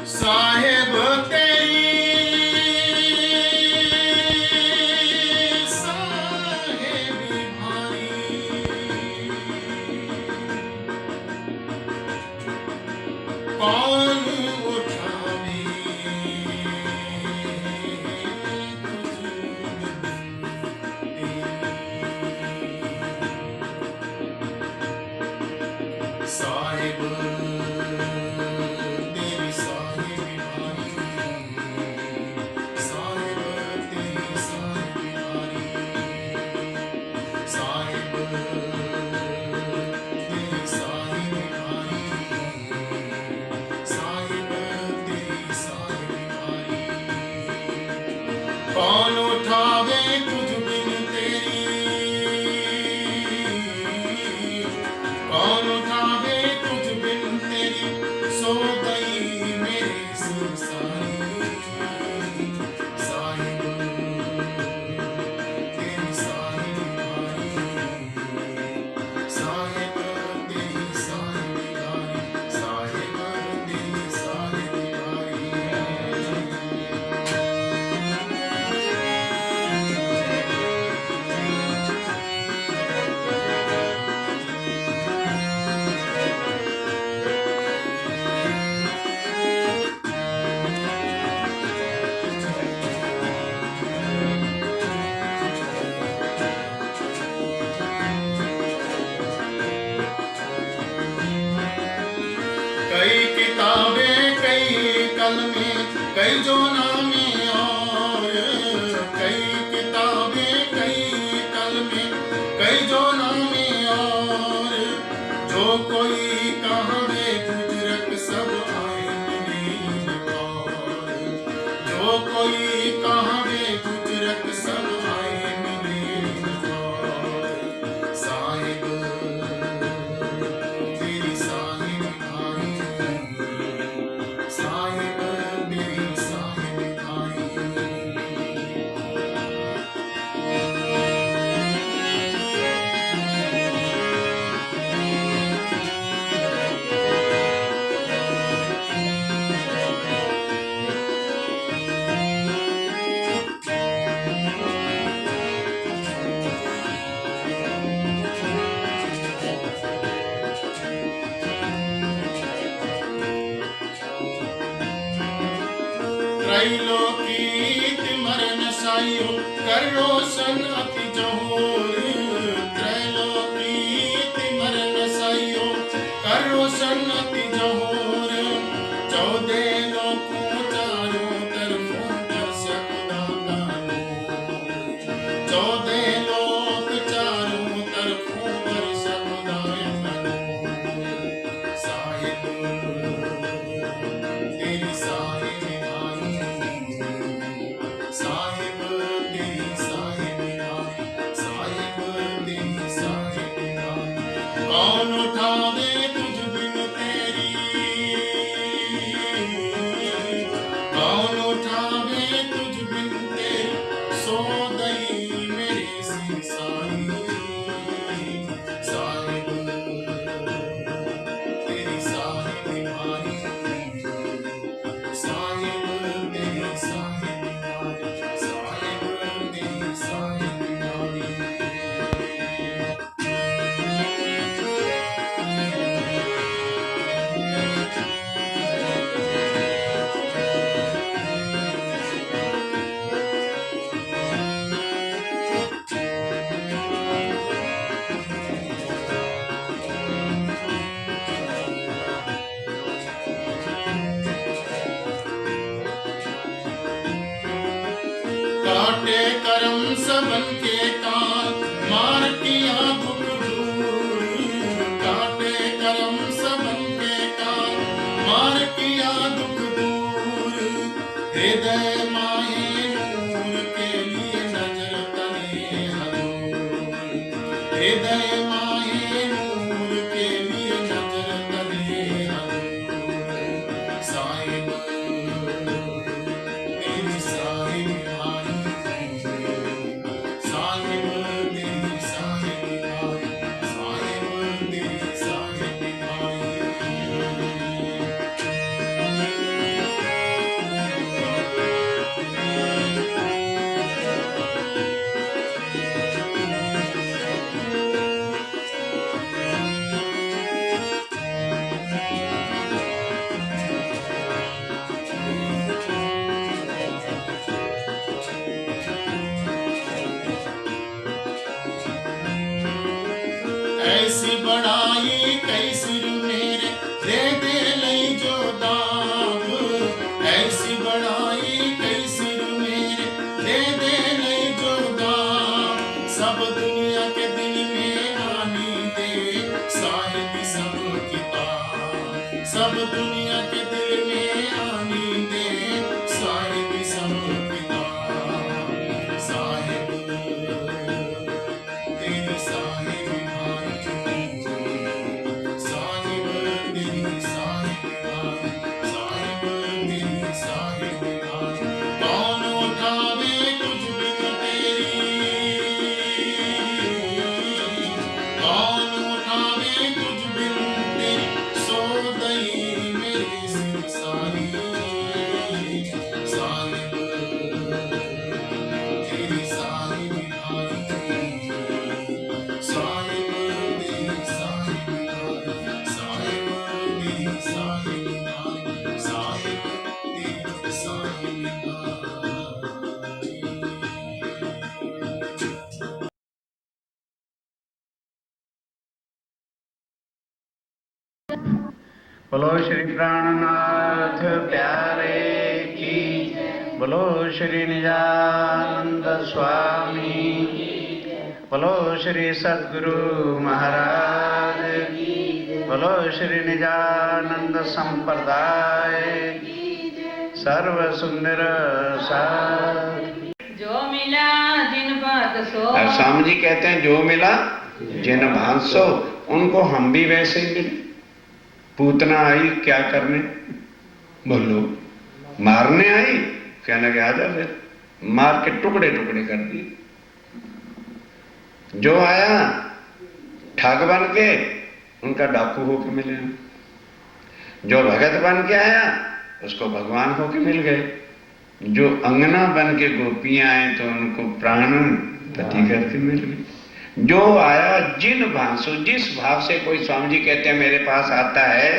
साहेब तेरी साहेबी भारी, कौन उठावे साहेब तेरी साहेबी भारी, साहेब तेरी साहेबी भारी, साहेब तेरी साहेबी भारी, साहेब तेरी साहेबी भारी, कौन उठावे तुझ बिन तेरी, कौन उठावे तुझ बिन तेरी, सो गई मेरी संसारी, साहिब तेरी साहिब भारी, साहिब तेरी साहिब भारी, साहिब तेरी साहिब भारी। कई किताबें कई कलमें कई जो नामे और, कई किताबें कई कलमें कई जो नामे और, जो कोई कहावे गुजरक सब आए मिलीन और, जो कोई कहावे गुजरक सब आए मिलीन और, साहिब तेरी साहिब भारी, साहिब मेरी साहिब भारी। त्रैलोकीत मरण सायो कर रोशन अति जहोर, त्रैलोकीत मरण सायो कर रोशन अति जहोर, 14 लोकों चारों तरफों दर्शक दाता नूर, 14 लोक चारों तरफों दर्शक दाता नूर, साहिब तेरी साहिब भारी, साहिब तेरी साहिब भारी, साहिब तेरी साहिब भारी, कौन उठावे तुझ बिन तेरी, कौन उठावे तुझ बिन तेरी, सो गई मेरी संसारी, साहिब तेरी साहिब भारी, साहिब तेरी साहिब भारी, साहिब तेरी साहिब भारी। काटे करम सबन के काल मार किया दुख दूर, काटे करम सबन के काल मार किया दुख दूर, हृदय माहे नूर के लिए नजर तने हजूर, हृदय माहे नूर के लिए नजर तने हजूर, साहिब तेरी साहिब भारी, साहिब ऐसी बड़ाई कई सिर मेरे दे दे लई जो दाग, ऐसी बड़ाई कई सिर मेरे दे दे लई जो दाग। सब दुनिया के दिल में आनी दे साहिब सब किताब, सब दुनिया के दिल में आनी दे साहिब सब किताब। साहिब तेरी साहिब भाई, साहिब तेरी साहिब भाई, साहिब तेरी साहिब भाई। कौन उठावे तुझ बिन तेरी, कौन उठावे तुझ बिन तेरी सोदई मेरी सिर सारी। साहिब तेरी साहिब भाई, साहिब तेरी साहिब भाई, साहिब तेरी साहिब भाई, साहिब तेरी साहिब भाई। बोलो श्री प्राणनाथ प्यारे की, बोलो श्री निजानंद स्वामी, बोलो श्री सद्गुरु महाराज की, बोलो श्री निजानंद संप्रदाय सर्व सुंदर सार। जो मिला जिन बात सो। और स्वामी जी कहते हैं जो मिला जिन भांत सो, उनको हम भी वैसे ही मिले। पूतना आई क्या करने, बोलो मारने आई, कहने के आजा, फिर मार के टुकड़े टुकड़े कर दिए। जो आया ठग बन के, उनका डाकू होके मिले। जो भगत बन के आया उसको भगवान होके मिल गए। जो अंगना बन के गोपियां आए तो उनको प्राण पति करके मिल गए। जो आया जिन भांसो, जिस भाव से कोई स्वामी जी कहते हैं मेरे पास आता है,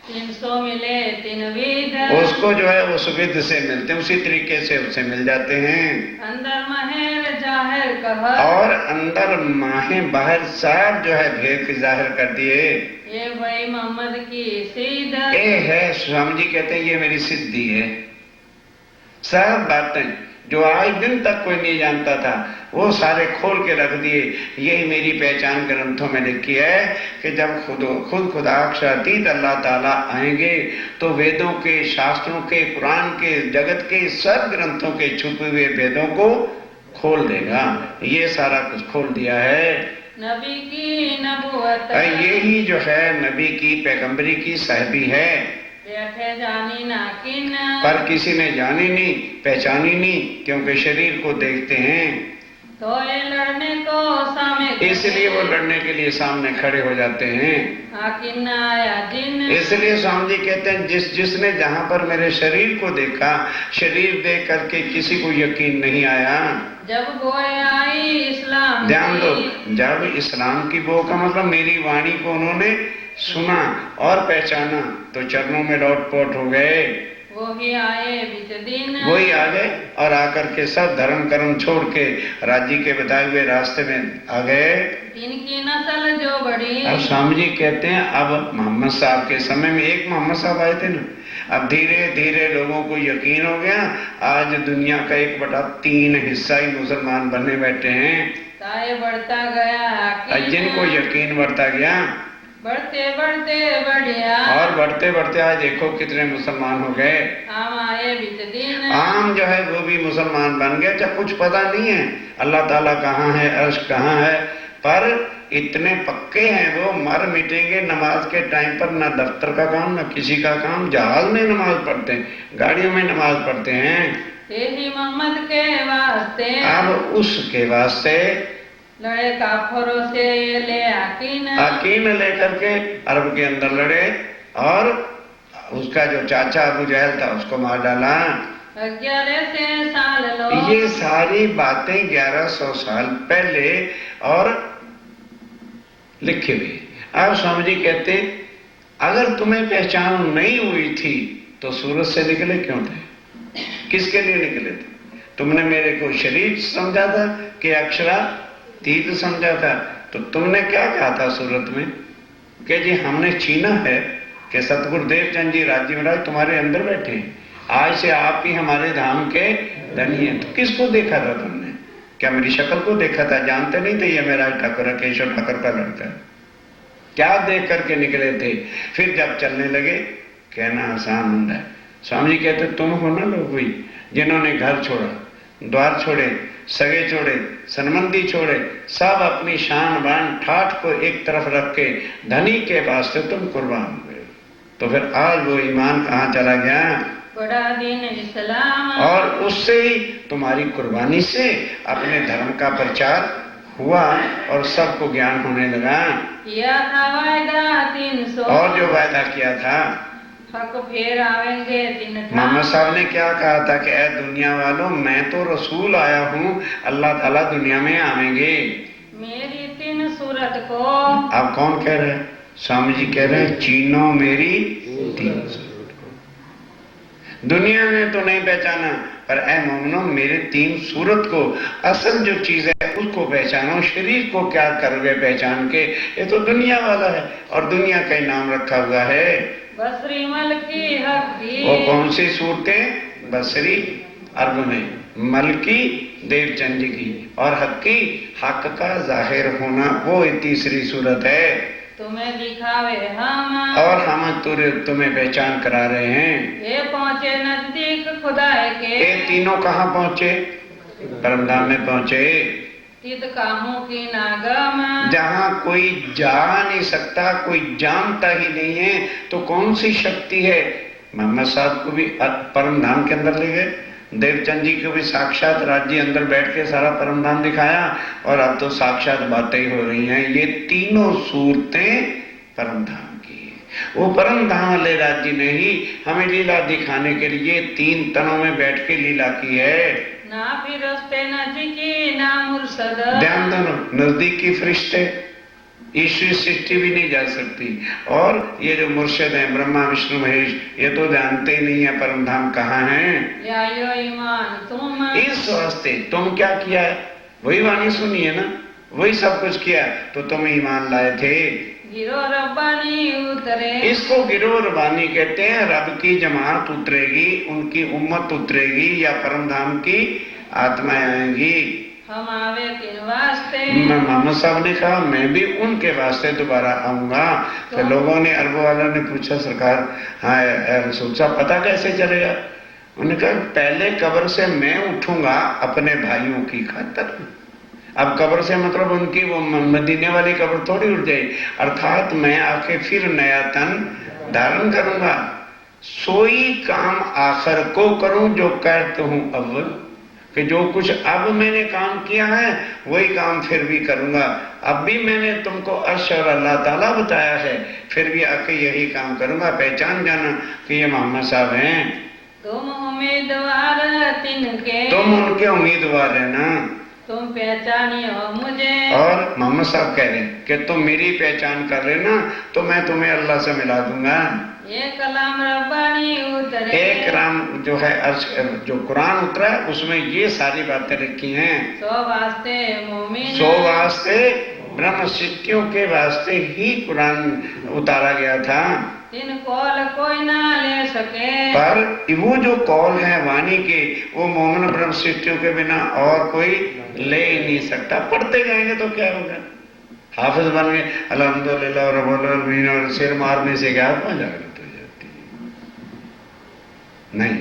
300 मिले 3 विध, उसको जो है वो सुविध से मिलते हैं, उसी तरीके से उससे मिल जाते हैं। अंदर महर जाहिर कह, और अंदर माहे बाहर सब जो है भेद जाहिर कर दिए। ये वही मोहम्मद की सिद्ध, ये है स्वामी जी कहते हैं ये मेरी सिद्धि है। सब बातें जो आज दिन तक कोई नहीं जानता था वो सारे खोल के रख दिए। यही मेरी पहचान ग्रंथों में लिखी है कि जब खुद खुदाक्षरातीत अल्लाह ताला आएंगे तो वेदों के, शास्त्रों के, पुराण के, जगत के सब ग्रंथों के छुपे हुए वेदों को खोल देगा। ये सारा कुछ खोल दिया है। नबी की नबूवत, यही जो है नबी की पैगंबरी की साहिबी है। बैठे जानी ना किन, पर किसी ने जानी नहीं, पहचानी नहीं, क्योंकि शरीर को देखते हैं तो ये लड़ने को सामने, इसलिए वो लड़ने के लिए सामने खड़े हो जाते हैं। आकिन आया जिन, इसलिए स्वामी जी कहते हैं जिसने जहां पर मेरे शरीर को देखा, शरीर देख करके किसी को यकीन नहीं आया। जब बोए आई इस्लाम, ध्यान दो, जब इस्लाम की बो का मतलब मेरी वाणी को उन्होंने सुना और पहचाना तो चरणों में लौटपोट हो गए। वही आए बीच दिन, वही आ गए और आकर के सब धर्म कर्म छोड़ के राज्य के बताए हुए रास्ते में आ गए। इनकी नस्ल जो बड़ी, अब स्वामी जी कहते हैं अब मोहम्मद साहब के समय में एक मोहम्मद साहब आए थे ना, अब धीरे धीरे लोगों को यकीन हो गया। आज दुनिया का 1/3 हिस्सा ही मुसलमान बनने बैठे हैं। ताए बढ़ता गया, जिनको यकीन बढ़ता गया, बढ़ते बढ़ते बढ़िया, और बढ़ते बढ़ते आज देखो कितने मुसलमान हो गए। हम आए बीच दिन, आम जो है वो भी मुसलमान बन गए। जब कुछ पता नहीं है अल्लाह ताला कहाँ है, अर्श कहाँ है, पर इतने पक्के हैं वो मर मिटेंगे। नमाज के टाइम पर ना दफ्तर का काम ना किसी का काम, जहाज में नमाज पढ़ते हैं, गाड़ियों में नमाज पढ़ते हैं। यही मोहम्मद के वास्ते, अब उसके वास्ते लड़े काफरों से ले अकीन लेकर के अरब के अंदर लड़े और उसका जो चाचा अबू जहल था उसको मार डाला। 1100 साल लोग, ये सारी बातें 1100 साल पहले और लिखे हुए। अब स्वामी जी कहते अगर तुम्हें पहचान नहीं हुई थी तो सूरज से निकले क्यों थे? किसके लिए निकले थे? तुमने मेरे को शरीर समझा था कि अक्षरातीत समझा था तो तुमने क्या कहा था सूरत में कि जी हमने छीना है कि सतगुरुदेव चंद जी राज्य महाराज तुम्हारे अंदर बैठे हैं, आज से आप ही हमारे धाम के धनी हैं। तो किसको देखा था तुमने? क्या मेरी शक्ल को देखा था? जानते नहीं थे ये मेरा ठाकुर केशव ठाकुर का लड़का? क्या देख करके निकले थे? फिर जब चलने लगे कहना आसान होता है। स्वामी जी कहते तुम हो ना लोग हुई जिन्होंने घर छोड़ा, द्वार छोड़े, सगे छोड़े, संबंधी छोड़े, सब अपनी शान बान ठाठ को एक तरफ रख के धनी के वास्ते तुम कुर्बान हुए। तो फिर आज वो ईमान कहाँ चला गया? बड़ा दिन इस्लाम। और उससे ही तुम्हारी कुर्बानी से अपने धर्म का प्रचार हुआ और सबको ज्ञान होने लगा। किया था वायदा 300, और जो वायदा किया था हक फिर आवेंगे दिन था। मोहम्मद साहब ने क्या कहा था कि ऐ दुनिया वालों, मैं तो रसूल आया हूँ, अल्लाह ताला दुनिया में आवेंगे। मेरी 3 सूरत को। अब कौन कह रहे हैं? स्वामी जी कह रहे हैं चीनो मेरी 3 सूरत को। दुनिया ने तो नहीं पहचाना, पर ऐ मोमिनो मेरे 3 सूरत को, असल जो चीज है उसको पहचानो। शरीर को क्या करोगे पहचान के? ये तो दुनिया वाला है और दुनिया का ही नाम रखा हुआ है। बसरी मल की हक। वो कौन सी सूरतें? बसरी अर्ब में, मलकी देवचंद जी की, और हक्की हक का जाहिर होना, वो तीसरी सूरत है। तुम्हें दिखावे हम, और हम तुम्हें पहचान करा रहे हैं। ये पहुँचे नजदीक खुदाए के। ये तीनों कहाँ पहुँचे? परमधाम में पहुँचे। तित काहू की नागम। जहाँ कोई जा नहीं सकता, कोई जानता ही नहीं है, तो कौन सी शक्ति है? मोहम्मद साहब को भी परमधाम के अंदर ले गए, देवचंद जी को भी साक्षात राज्य अंदर बैठ के सारा परमधाम दिखाया, और अब तो साक्षात बातें ही हो रही हैं। ये तीनों सूरतें परमधाम की है। वो परमधाम वाले राज्य ने ही हमें लीला दिखाने के लिए 3 तनों में बैठ के लीला की है। ना फिर रस्ते नजदीकी ना मुर्शद। ध्यान दो, नजदीक की फरिश्ते, ईश्वरी सृष्टि भी नहीं जा सकती, और ये जो मुर्शिद हैं ब्रह्मा विष्णु महेश, ये तो जानते ही नहीं है परमधाम कहाँ है। या यो ईमान तुम। इस वास्ते तुम क्या किया है? वही वाणी सुनी है ना, वही सब कुछ किया, तो तुम ईमान लाए थे। गिरो रब्बानी उतरे। इसको गिरो रब्बानी कहते हैं। रब की जमात उतरेगी, उनकी उम्मत उतरेगी, या परमधाम की आत्माएं आएंगी। हम आवे किन वास्ते। मोहम्मद साहब ने कहा मैं भी उनके वास्ते दोबारा आऊंगा। तो लोगों ने, अरबों वालों ने पूछा सरकार, हाँ रसूल साहब पता कैसे चलेगा? उन्होंने कहा पहले कब्र से मैं उठूंगा अपने भाइयों की खातिर। अब कब्र से मतलब उनकी वो मदीने वाली कब्र थोड़ी उठ जाएगी, अर्थात मैं आके फिर नया तन धारण करूंगा। सोई काम आखिर को करूं जो करता हूं अव्वल, कि जो कुछ अब मैंने काम किया है वही काम फिर भी करूंगा। अब भी मैंने तुमको अर्श और अल्लाह ताला बताया है, फिर भी आके यही काम करूंगा। पहचान जाना कि ये मोहम्मद साहब हैं। तुम उम्मीदवार तिनके। तुम उनके उम्मीदवार है ना। तुम पहचानियो मुझे। और मोहम्मद साहब कह रहे हैं कि तुम मेरी पहचान कर लेना तो मैं तुम्हें अल्लाह से मिला दूंगा। ये कलाम रब्बानी उतरे। एक राम जो है जो कुरान उतरा है उसमें ये सारी बातें रखी हैं। 100 वास्ते मोमिन। 100 वास्ते ब्रह्म सिद्धियों के वास्ते ही कुरान उतारा गया था। तीन कौल कोई ना ले सके। पर वो जो कौल है वाणी के, वो मोमिन ब्रह्म सिद्धियों के बिना और कोई ले ही नहीं सकता। पढ़ते जाएंगे तो क्या होगा? हाफिज बन गए अल्हम्दुलिल्लाह रब्बिल आलमीन और सिर मारने से क्या आत्मा जागृत हो जाती है? नहीं,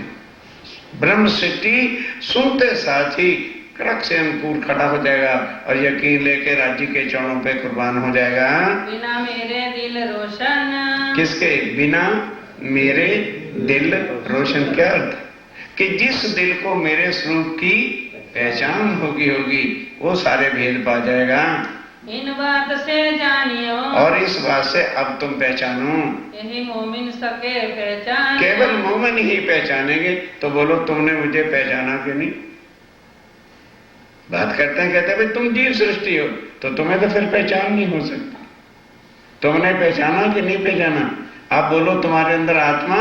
ब्रह्म सिद्धि सुनते साथ ही कड़क से अंकुर खड़ा हो जाएगा और यकीन लेके राज्य के चरणों पे कुर्बान हो जाएगा। बिना मेरे दिल रोशन। किसके बिना मेरे दिल रोशन? क्या अर्थ? कि जिस दिल को मेरे स्वरूप की पहचान होगी वो सारे भेद पा जाएगा। इन बात से जानियो। और इस बात से अब तुम पहचानो। यही मोमिन सके पहचान। केवल मोमिन ही पहचानेंगे। तो बोलो तुमने मुझे पहचाना क्यों नहीं? बात करते हैं, कहते हैं भाई तुम जीव सृष्टि हो तो तुम्हें तो फिर पहचान नहीं हो सकती। तुमने पहचाना कि नहीं पहचाना? आप बोलो तुम्हारे अंदर आत्मा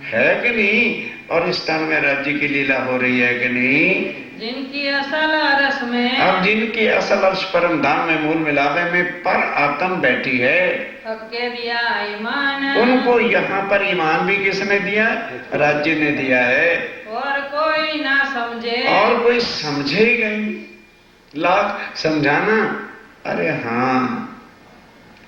है कि नहीं? और इस तन में राज्य की लीला हो रही है कि नहीं? जिनकी असल रस में अब जिनकी असल अर्श परम धाम में मूल मिलावे में पर आत्म बैठी है, हक्के दिया ईमान, उनको यहाँ पर ईमान भी किसने दिया? राज्य ने दिया है। और कोई ना समझे, और कोई समझे ही नहीं। लाख समझाना, अरे हाँ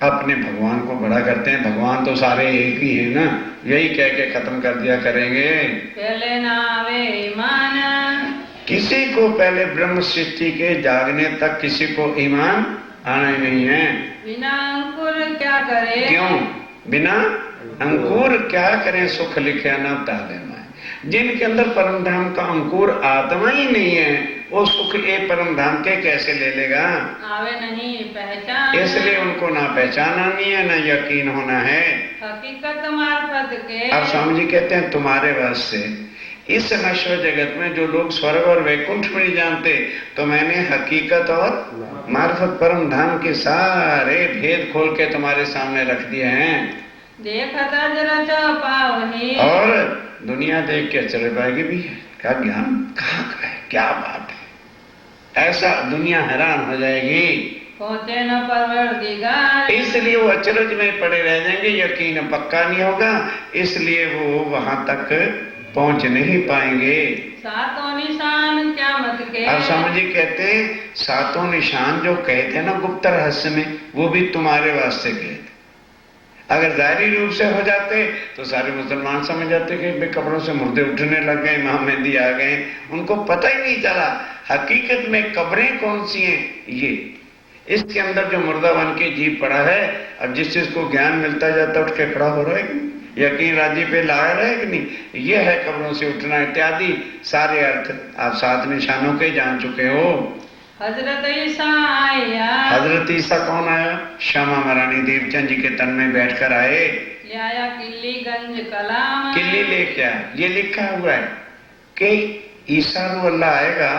अपने भगवान को बड़ा करते हैं, भगवान तो सारे एक ही है ना, यही कह के खत्म कर दिया करेंगे। पहले ना आवे ईमान, किसी को पहले ब्रह्म सृष्टि के जागने तक किसी को ईमान आना ही नहीं है। बिना अंकुर क्या करे, क्यों? बिना अंकुर क्या करें, सुख लिखे न ताले माए। जिनके अंदर परम धाम का अंकुर आत्मा ही नहीं है, वो सुख ये परम धाम के कैसे ले लेगा? आवे नहीं पहचान, इसलिए उनको ना पहचाना नहीं है, ना यकीन होना है। हकीकत मार्फत के, अब स्वामी जी कहते हैं तुम्हारे वास्ते इस नश्वर जगत में जो लोग स्वर्ग और वैकुंठ में नहीं जानते, तो मैंने हकीकत और मार्फत परम धाम के सारे भेद खोल के तुम्हारे सामने रख दिए हैं। देखत अजरज पावनी, और दुनिया देख के चले पाएगी भी क्या ज्ञान कहाँ का है, क्या बात है, ऐसा दुनिया हैरान हो जाएगी। पहुँचे न परवरदिगार, इसलिए वो अचरज में पड़े रह जाएंगे, यकीन पक्का नहीं होगा, इसलिए वो वहां तक पहुंच नहीं पाएंगे। सातों निशान क़यामत के, अब समझी कहते हैं सातों निशान जो कहते हैं ना गुप्त रहस्य में, वो भी तुम्हारे वास्ते कहते। अगर जाहिरी रूप से हो जाते तो सारे मुसलमान समझ जाते कि भाई कपड़ों से मुर्दे उठने लग गए, इमाम मेहदी आ गए, उनको पता ही नहीं चला हकीकत में कब्रें कौन सी हैं। ये इसके अंदर जो मुर्दा बन के जी पड़ा है, अब जिस चीज को ज्ञान मिलता जाता उठ के खड़ा हो रहा है, यकीन राजी पे लाया रहा है कि नहीं, ये है कब्रों से उठना इत्यादि सारे अर्थ आप सात निशानों के जान चुके हो। हजरत ईसा आया, हजरत ईसा कौन आया? श्यामा महारानी देवचंद जी के तन में बैठकर आए, ले आया किल्ली गंज कलाम, किल्ली लेके आए। ये लिखा हुआ है कि ईसा रू अल्लाह आएगा,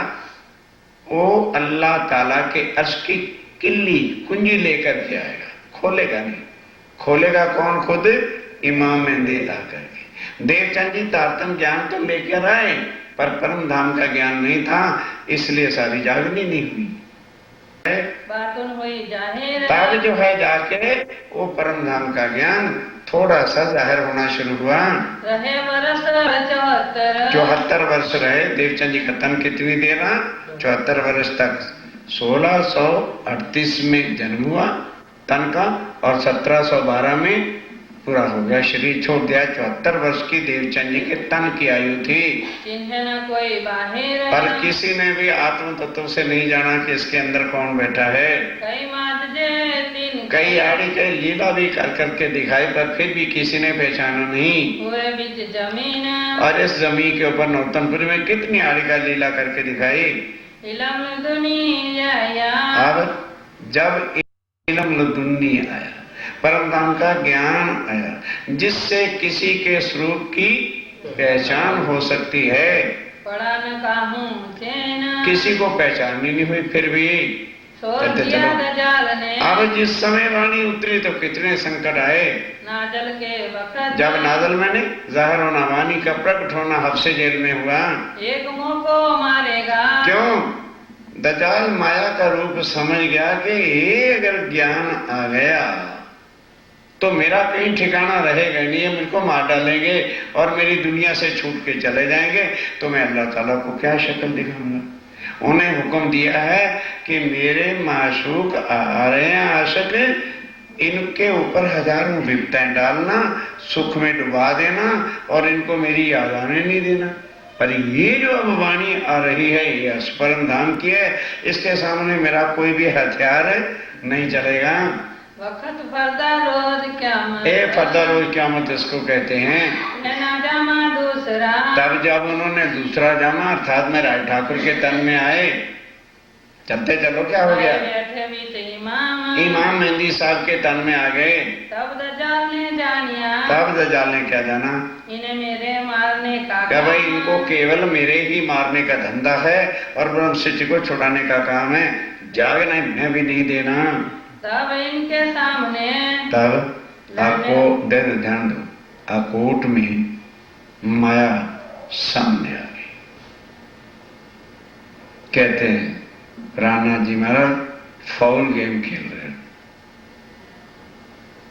वो अल्लाह ताला के अर्श की किल्ली कुंजी लेकर के आएगा, खोलेगा नहीं। खोलेगा कौन? खुद इमाम मेहदी ला करके। देवचंद जी तारतम ज्ञान तो लेकर आए, पर परम धाम का ज्ञान नहीं था, इसलिए सारी जागनी नहीं हुई। बातुन हुई जाहिर, तब जो है जाके वो परम धाम का ज्ञान थोड़ा सा जाहिर होना शुरू हुआ। रहे वर्ष 74, 74 वर्ष रहे देवचंद जी का तन कितनी देर रहा? 74 वर्ष तक। 1638 में जन्म हुआ तन का, और 1712 में पूरा हो गया, शरीर छोड़ दिया। 74 वर्ष की देवचंद जी के तन की आयु थी। चिन्ह न कोई बाहिर, पर किसी ने भी आत्म तत्व से नहीं जाना कि इसके अंदर कौन बैठा है। कई मात जे तीन, कई आड़ी कई लीला भी कर करके दिखाई, पर फिर भी किसी ने पहचाना नहीं। हुए बीच जमीन, और इस जमीन के ऊपर नौतनपुर में कितनी आड़ी का लीला करके दिखाई। इलम दुनिया, अब जब इल्म लदुन्नी आया, परम धाम का ज्ञान आया, जिससे किसी के स्वरूप की पहचान हो सकती है। पढ़ा न काहूं चैन, किसी को पहचान नहीं हुई, फिर भी छोड़ कहते दिया चलो। दजाल ने, अब जिस समय वाणी उतरी तो कितने संकट आए। नाजल के वक्त, जब नाजल मैंने जाहिर होना, वाणी का प्रकट होना हफ्से जेल में हुआ। एक मुंह को मारेगा, क्यों? दजाल माया का रूप समझ गया कि ये अगर ज्ञान आ गया तो मेरा कहीं ठिकाना रहेगा नहीं, ये मुझको मार डालेंगे और मेरी दुनिया से छूट के चले जाएंगे, तो मैं अल्लाह ताला को क्या शक्ल दिखाऊंगा। उन्हें हुक्म दिया है कि मेरे माशूक आ रहे हैं आशिक, इनके ऊपर हजारों विपत्ताएं डालना, सुख में डुबा देना और इनको मेरी याद आने नहीं देना। पर ये जो अब वाणी आ रही है ये परम धाम की है, इसके सामने मेरा कोई भी हथियार नहीं चलेगा। वक्त फरदा रोज क़यामत, फरदा रोज क़यामत इसको कहते हैं। ना जामा दूसरा, तब जब उन्होंने दूसरा जामा अर्थात में राय ठाकुर के तन में आए, चलते चलो क्या हो गया, बैठे बीच इमाम, इमाम मेहंदी साहब के तन में आ गए। तब दजाल ने जानिया, तब दजाल ने क्या जाना, इन्हें मेरे मारने का क्या भाई इनको केवल मेरे ही मारने का धंधा है और ब्रह्म सृष्टि को छुड़ाने का काम है, जागने मैं भी नहीं देना। तब इनके सामने, तब आपको ध्यान दो, अकोट में माया सामने आ गई। कहते हैं राणा जी महाराज फाउल गेम खेल रहे हैं,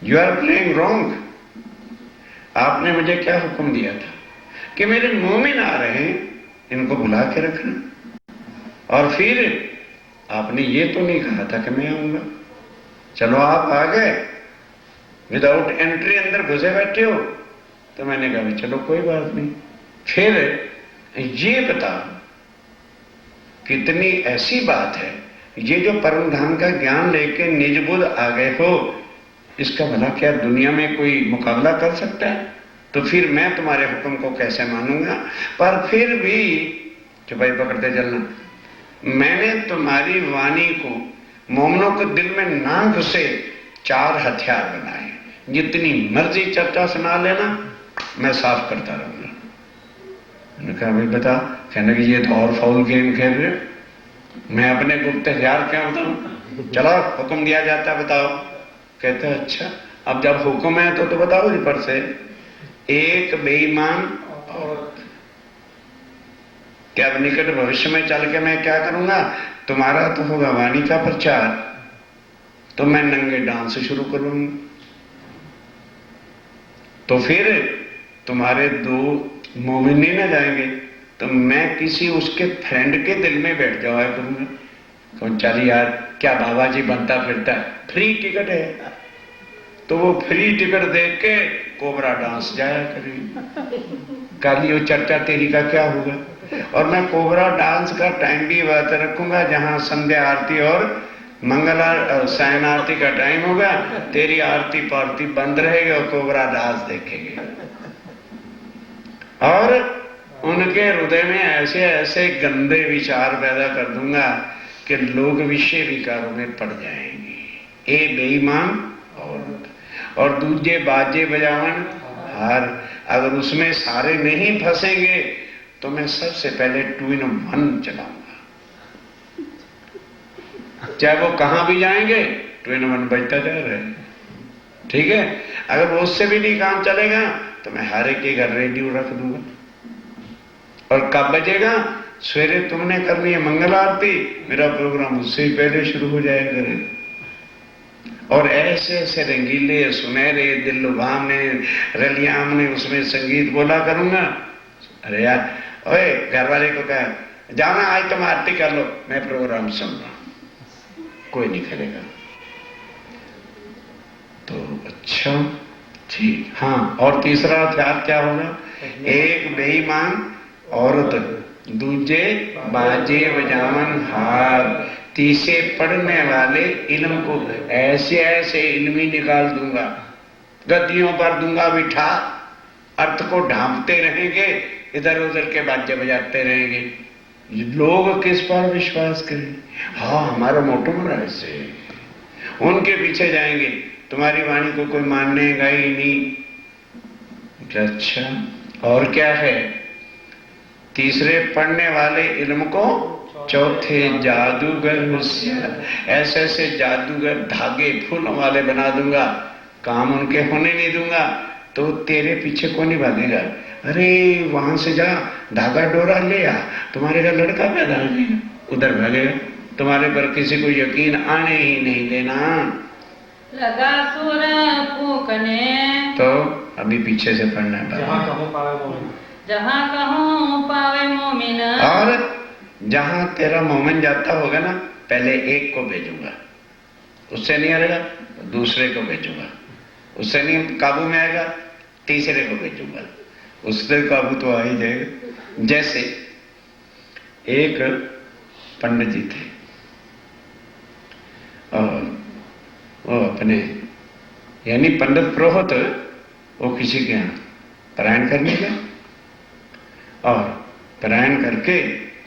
यू आर प्लेइंग रॉन्ग। आपने मुझे क्या हुक्म दिया था कि मेरे मोमिन आ रहे हैं, इनको बुला के रखना, और फिर आपने ये तो नहीं कहा था कि मैं आऊंगा। चलो आप आ गए, विदाउट एंट्री अंदर घुसे बैठे हो, तो मैंने कहा चलो कोई बात नहीं। फिर ये बताओ कितनी ऐसी बात है, ये जो परम धाम का ज्ञान लेके निज बुद्ध आ गए हो, इसका भला क्या दुनिया में कोई मुकाबला कर सकता है? तो फिर मैं तुम्हारे हुक्म को कैसे मानूंगा? पर फिर भी चुपाई पकड़ते चलना, मैंने तुम्हारी वाणी को मोमनों के दिल में ना घुसे 4 हथियार बनाए, जितनी मर्जी चर्चा सुना लेना, मैं साफ करता रहूंगा। मैंने कहा भाई बता। कहने कि ये तो और फाउल गेम खेल रहे हो, मैं अपने गुप्त हथियार क्या बताऊं? चलो हुक्म दिया जाता है बताओ। कहते अच्छा, अब जब हुक्म है तो बताओ जी पर से। एक बेईमान औरत, क्या अब निकट भविष्य में चल के मैं क्या करूंगा? तुम्हारा तो होगा वाणी का प्रचार, तो मैं नंगे डांस शुरू करूंगा, तो फिर तुम्हारे 2 मोमिन नहीं ना जाएंगे, तो मैं किसी उसके फ्रेंड के दिल में बैठ जाया करूंगा। तो चल यार क्या बाबा जी बनता फिरता है, फ्री टिकट है, तो वो फ्री टिकट देख के कोबरा डांस जाया करेगी। काली वो चर्चा तेरी का क्या होगा? और मैं कोबरा डांस का टाइम भी बात रखूंगा, जहां संध्या आरती और मंगल सायन आरती का टाइम होगा, तेरी आरती पारती बंद रहेगी और कोबरा डांस देखेंगे। और उनके हृदय में ऐसे ऐसे गंदे विचार पैदा कर दूंगा कि लोग विषय विकारों में पड़ जाएंगे। ए बेईमान और दूजे बाजे बजावन हार, अगर उसमें सारे नहीं फंसेंगे तो मैं सबसे पहले 2 in 1 चलाऊंगा, चाहे वो कहां भी जाएंगे 2 in 1 बजता जा रहा है। ठीक है, अगर वो उससे भी नहीं काम चलेगा तो मैं हर एक के घर रेडियो रख दूंगा, और कब बजेगा? सवेरे तुमने करनी है मंगल आरती, मेरा प्रोग्राम उससे ही पहले शुरू हो जाएगा। और ऐसे ऐसे रंगीले सुनहरे दिल लुभावने रलियामने उसमें संगीत बोला करूंगा। अरे यार ओए, घर वाले को कहा जाना आज तुम आरती कर लो, मैं प्रोग्राम सुन रहा हूं, कोई नहीं करेगा। तो अच्छा ठीक, हाँ। और तीसरा हथियार क्या होगा? एक बेईमान औरत, दूजे बाजे बजावन हार, तीसरे पढ़ने वाले इल्म को ऐसे ऐसे इल्मी निकाल दूंगा, गद्दियों पर दूंगा बिठा, अर्थ को ढांपते रहेंगे, इधर उधर के बाजे बजाते रहेंगे। लोग किस पर विश्वास करें? हाँ हमारा मोटो महाराज से, उनके पीछे जाएंगे, तुम्हारी वाणी को कोई मानेगा ही नहीं। अच्छा और क्या है? तीसरे पढ़ने वाले इल्म को, चौथे जादूगर होशियार, ऐसे ऐसे जादूगर धागे फूलों वाले बना दूंगा, काम उनके होने नहीं दूंगा, तो तेरे पीछे कौन नहीं भागेगा? अरे वहां से जा धागा डोरा ले आ, तुम्हारे घर लड़का पैदा हो जाएगा, उधर भागेगा। तुम्हारे पर किसी को यकीन आने ही नहीं देना। लगा सुर फूकने, तो अभी पीछे से पढ़ना है, जहाँ कहूँ पावे मोमिन, और जहां तेरा मोमिन जाता होगा ना, पहले एक को भेजूंगा, उससे नहीं आएगा दूसरे को भेजूंगा, उससे नहीं काबू में आएगा तीसरे को भेजूंगा, उससे काबू तो आ ही जाएगा। जैसे एक पंडित जी थे और वो अपने यानी पंडित पुरोहित, वो किसी के यहाँ पारायण करने गया, और पारायण करके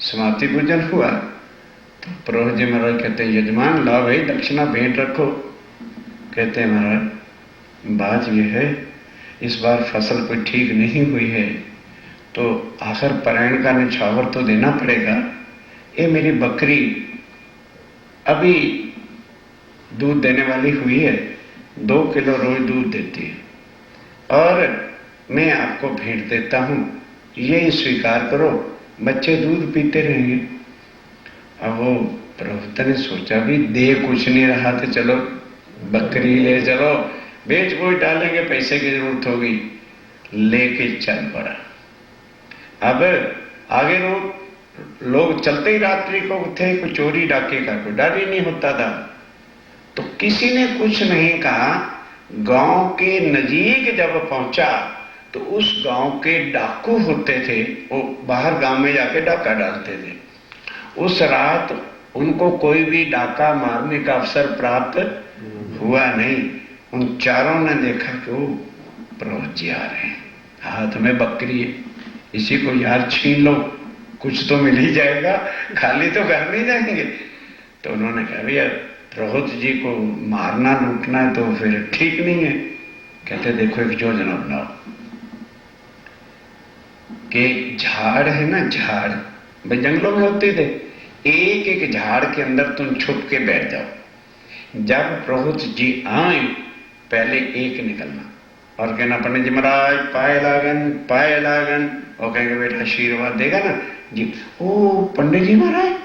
समाप्ति पूजन हुआ, तो पुरोहित जी महाराज कहते हैं यजमान ला भाई दक्षिणा भेंट रखो। कहते हैं महाराज बात यह है इस बार फसल कोई ठीक नहीं हुई है, तो आखिर पारायण का निछावर तो देना पड़ेगा। ये मेरी बकरी अभी दूध देने वाली हुई है, 2 किलो रोज दूध देती है, और मैं आपको भेंट देता हूं, ये स्वीकार करो, बच्चे दूध पीते रहेंगे। अब वो प्रभुता ने सोचा भी दे कुछ नहीं रहा तो चलो बकरी ले चलो, बेच बोच डालेंगे, पैसे की जरूरत होगी, लेके चल पड़ा। अब आगे लोग चलते ही रात्रि को थे, कोई चोरी डाके का कोई डर ही नहीं होता था। तो किसी ने कुछ नहीं कहा। गांव के नजीक जब पहुंचा तो उस गांव के डाकू होते थे, वो बाहर गांव में जाके डाका डालते थे। उस रात उनको कोई भी डाका मारने का अवसर प्राप्त हुआ नहीं। उन चारों ने देखा कि वो प्रभु जी आ रहे हैं, हाथ में बकरी है, इसी को यार छीन लो, कुछ तो मिल ही जाएगा, खाली तो घर नहीं जाएंगे। तो उन्होंने कहा भैया प्रभुत जी को मारना लूटना है तो फिर ठीक नहीं है। कहते देखो एक योजना बनाओ कि झाड़ है ना, झाड़ भाई जंगलों में होते थे, एक एक झाड़ के अंदर तुम छुप के बैठ जाओ। जब प्रभुत जी आए पहले एक निकलना और कहना पंडित जी महाराज पाए लागन पाए लागन, और कहेंगे बेटा आशीर्वाद देगा ना जी। ओ पंडित जी महाराज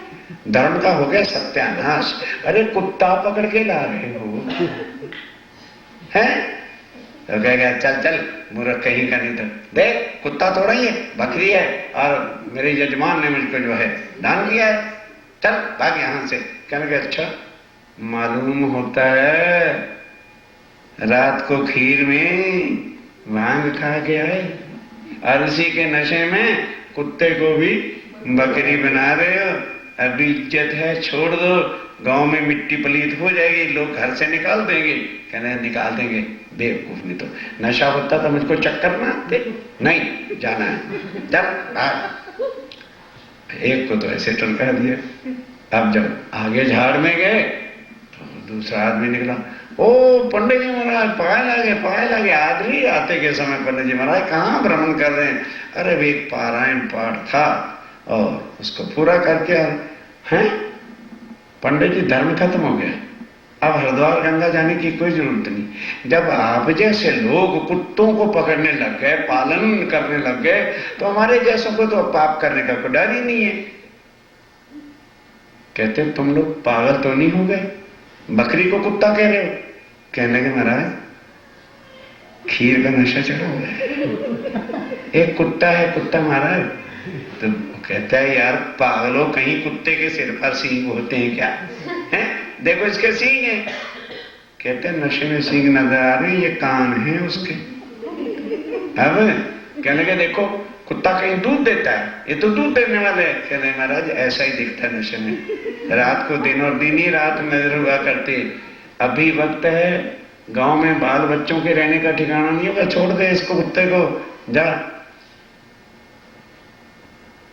धर्म का हो गया सत्यानाश, अरे कुत्ता पकड़ के ला रहे हो हैं? तो कहेगा चल चल मूर्ख कहीं का नहीं, तो देख कुत्ता थोड़ा ही है, बकरी है, और मेरे यजमान ने मुझको जो है दान किया है, चल भाग यहां से। कहने अच्छा मालूम होता है रात को खीर में भांग खा के आए और उसी के नशे में कुत्ते को भी बकरी बना रहे हो। अभी इज्जत है छोड़ दो, गांव में मिट्टी पलीत हो जाएगी, लोग घर से निकाल देंगे। कहने निकाल देंगे बेवकूफ, नहीं तो नशा होता तो मुझको चक्कर ना आते, नहीं जाना है चल भाग। एक को तो ऐसे टरका दिया। अब जब आगे झाड़ में गए तो दूसरा आदमी निकला, ओ पंडित जी महाराज पाए लागे आदमी आते के समय पंडित जी महाराज कहाँ भ्रमण कर रहे हैं? अरे वे पारायण पाठ था और उसको पूरा करके हैं। पंडित जी धर्म खत्म हो गया, अब हरिद्वार गंगा जाने की कोई जरूरत नहीं। जब आप जैसे लोग कुत्तों को पकड़ने लग गए, पालन करने लग गए, तो हमारे जैसों को तो पाप करने का कोई डर ही नहीं है। कहते तुम लोग पागल तो नहीं हो गए, बकरी को कुत्ता कह रहे हो? कहने लगे महाराज खीर का नशा चढ़ा हुआ है, एक कुत्ता है कुत्ता महाराज। तो कहता है यार पागलों, कहीं कुत्ते के सिर पर सींग होते हैं क्या? हैं? देखो इसके सींग हैं। कहते हैं नशे में सींग नजर आ रही, ये कान है उसके। अब कहने लगे देखो कुत्ता कहीं दूध देता है, ये तो दूध देने वाले हैं। कहते महाराज ऐसा ही दिखता है नशे में, रात को दिन और दिन ही रात नजर हुआ करते। अभी वक्त है, गांव में बाल बच्चों के रहने का ठिकाना नहीं होगा, छोड़ दे इसको कुत्ते को, जा।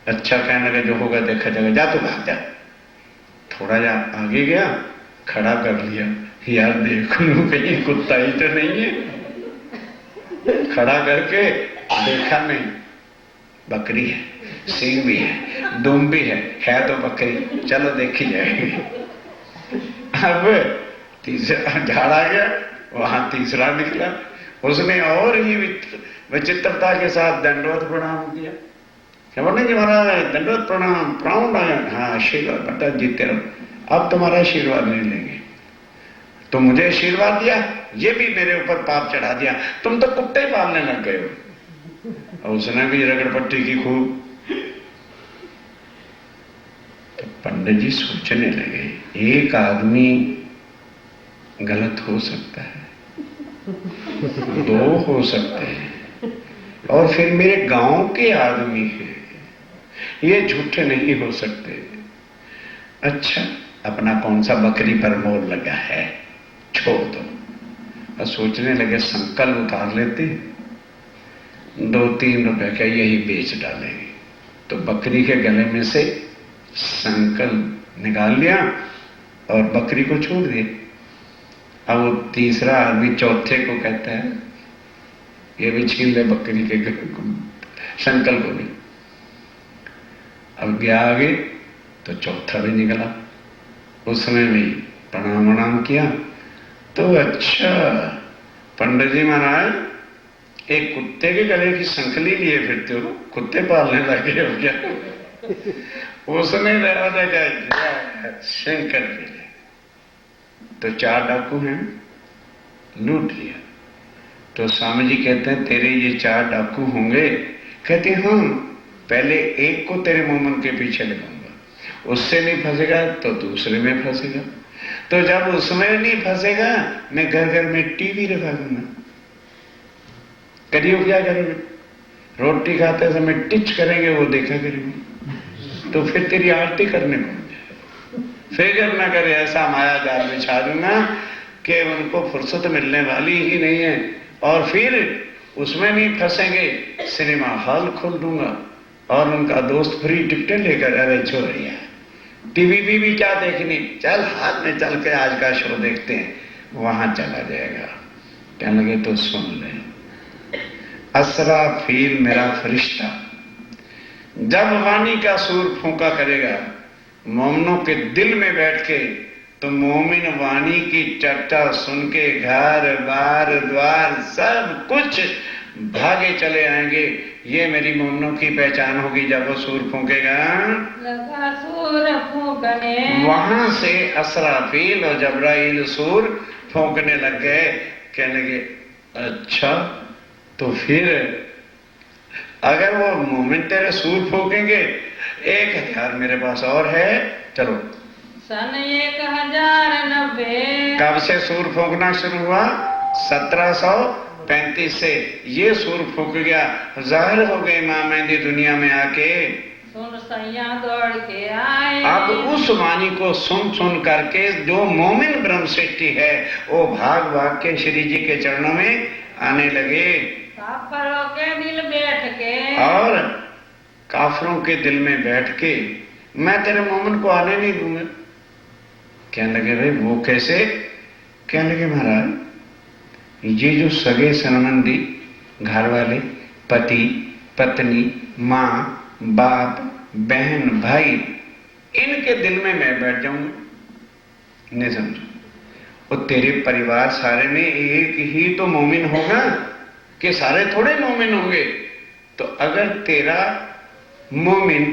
अच्छा कहने लगे जो होगा देखा जाएगा, जा तू भाग जा। थोड़ा जा आगे गया, खड़ा कर लिया, यार देख लूं कहीं कुत्ता ही तो नहीं है। खड़ा करके देखा नहीं, बकरी है, सींग भी है, दुम भी है तो बकरी, चलो देखी जाएगी। अब तीसरा झाड़ आ गया, वहां तीसरा निकला, उसने और ही विचित्रता के साथ दंडवत प्रणाम किया। पंडित जी महाराज दंडवत प्रणाम, प्राउंड आया, हाँ आशीर्वाद बेटा जीते रहो, अब तुम्हारा आशीर्वाद नहीं लेंगे। तो मुझे आशीर्वाद दिया, ये भी मेरे ऊपर पाप चढ़ा दिया, तुम तो कुत्ते पालने लग गए हो। और उसने भी रगड़पट्टी की खूब। तो पंडित जी सोचने लगे एक आदमी गलत हो सकता है, दो हो सकते हैं, और फिर मेरे गांव के आदमी हैं, ये झूठे नहीं हो सकते। अच्छा अपना कौन सा बकरी पर मोल लगा है, छोड़ दो। और सोचने लगे संकल्प उतार लेते, 2-3 रुपए का यही बेच डालेंगे। तो बकरी के गले में से संकल्प निकाल लिया और बकरी को छोड़ दिया। अब वो तीसरा आदमी चौथे को कहता है ये भी छीन ले बकरी के संकल्प को भी। अब गया आगे तो चौथा भी निकला, उसने भी प्रणाम किया। तो अच्छा पंडित जी महाराज एक कुत्ते के गले की संकली लिए फिरते हो, कुत्ते पालने लगे हो क्या? उसने शंकर के लिए तो 4 डाकू हैं, लूट लिया। तो स्वामी जी कहते हैं तेरे ये 4 डाकू होंगे? कहते हाँ, पहले एक को तेरे मोमन के पीछे लगाऊंगा, उससे नहीं फंसेगा तो दूसरे में फंसेगा, तो जब उसमें नहीं फंसेगा मैं घर घर में टीवी रखा दूंगा। करियो क्या करोगे? रोटी खाते समय टिच करेंगे, वो देखा करेंगे, तो फिर तेरी आरती करने को फिक्र न करे, ऐसा माया जाल बिछा दूंगा कि उनको फुर्सत मिलने वाली ही नहीं है, और फिर उसमें नहीं फंसेंगे। सिनेमा हॉल खोल दूंगा और उनका दोस्त फ्री टिकटें लेकर, अरे छोड़िया टीवी भी क्या देखनी, चल हाथ में चल के आज का शो देखते हैं, वहां चला जाएगा। कहने लगे तो सुन ले, असराफील मेरा फरिश्ता जब वाणी का सूर फूंका करेगा मोमिनों के दिल में बैठ के, तो मोमिन वाणी की चर्चा सुन के घर बार द्वार सब कुछ भागे चले आएंगे। ये मेरी मोमिनों की पहचान होगी। जब वो सूर फूंकेगा, लगा सूर फूकने, वहां से असराफील और जबराइल सूर फूंकने लग गए। कहने लगे अच्छा, तो फिर अगर वो मोमिन तेरे सूर फूकेंगे, 1000 मेरे पास और है, चलो। सन 1090 कब से सूर फूकना शुरू हुआ? 1735 से ये सूर फूक गया। जाहिर हो गए मां मेहंदी दुनिया में आके। सुन सैया दौड़ के आए, अब उस वाणी को सुन सुन करके जो मोमिन ब्रह्म सृष्टि है वो भाग भाग के श्री जी के चरणों में आने लगे। काफरों के दिल बैठ के, और काफरों के दिल में बैठ के मैं तेरे मोमिन को आने नहीं दूंगा। कहने लगे भाई वो कैसे? कहने लगे महाराज ये जो सगे संबंधी घर वाले, पति पत्नी, माँ बाप बहन भाई, इनके दिल में मैं बैठ जाऊंगा। नहीं समझो, वो तेरे परिवार सारे में एक ही तो मोमिन होगा कि सारे थोड़े मोमिन होंगे? तो अगर तेरा मोमिन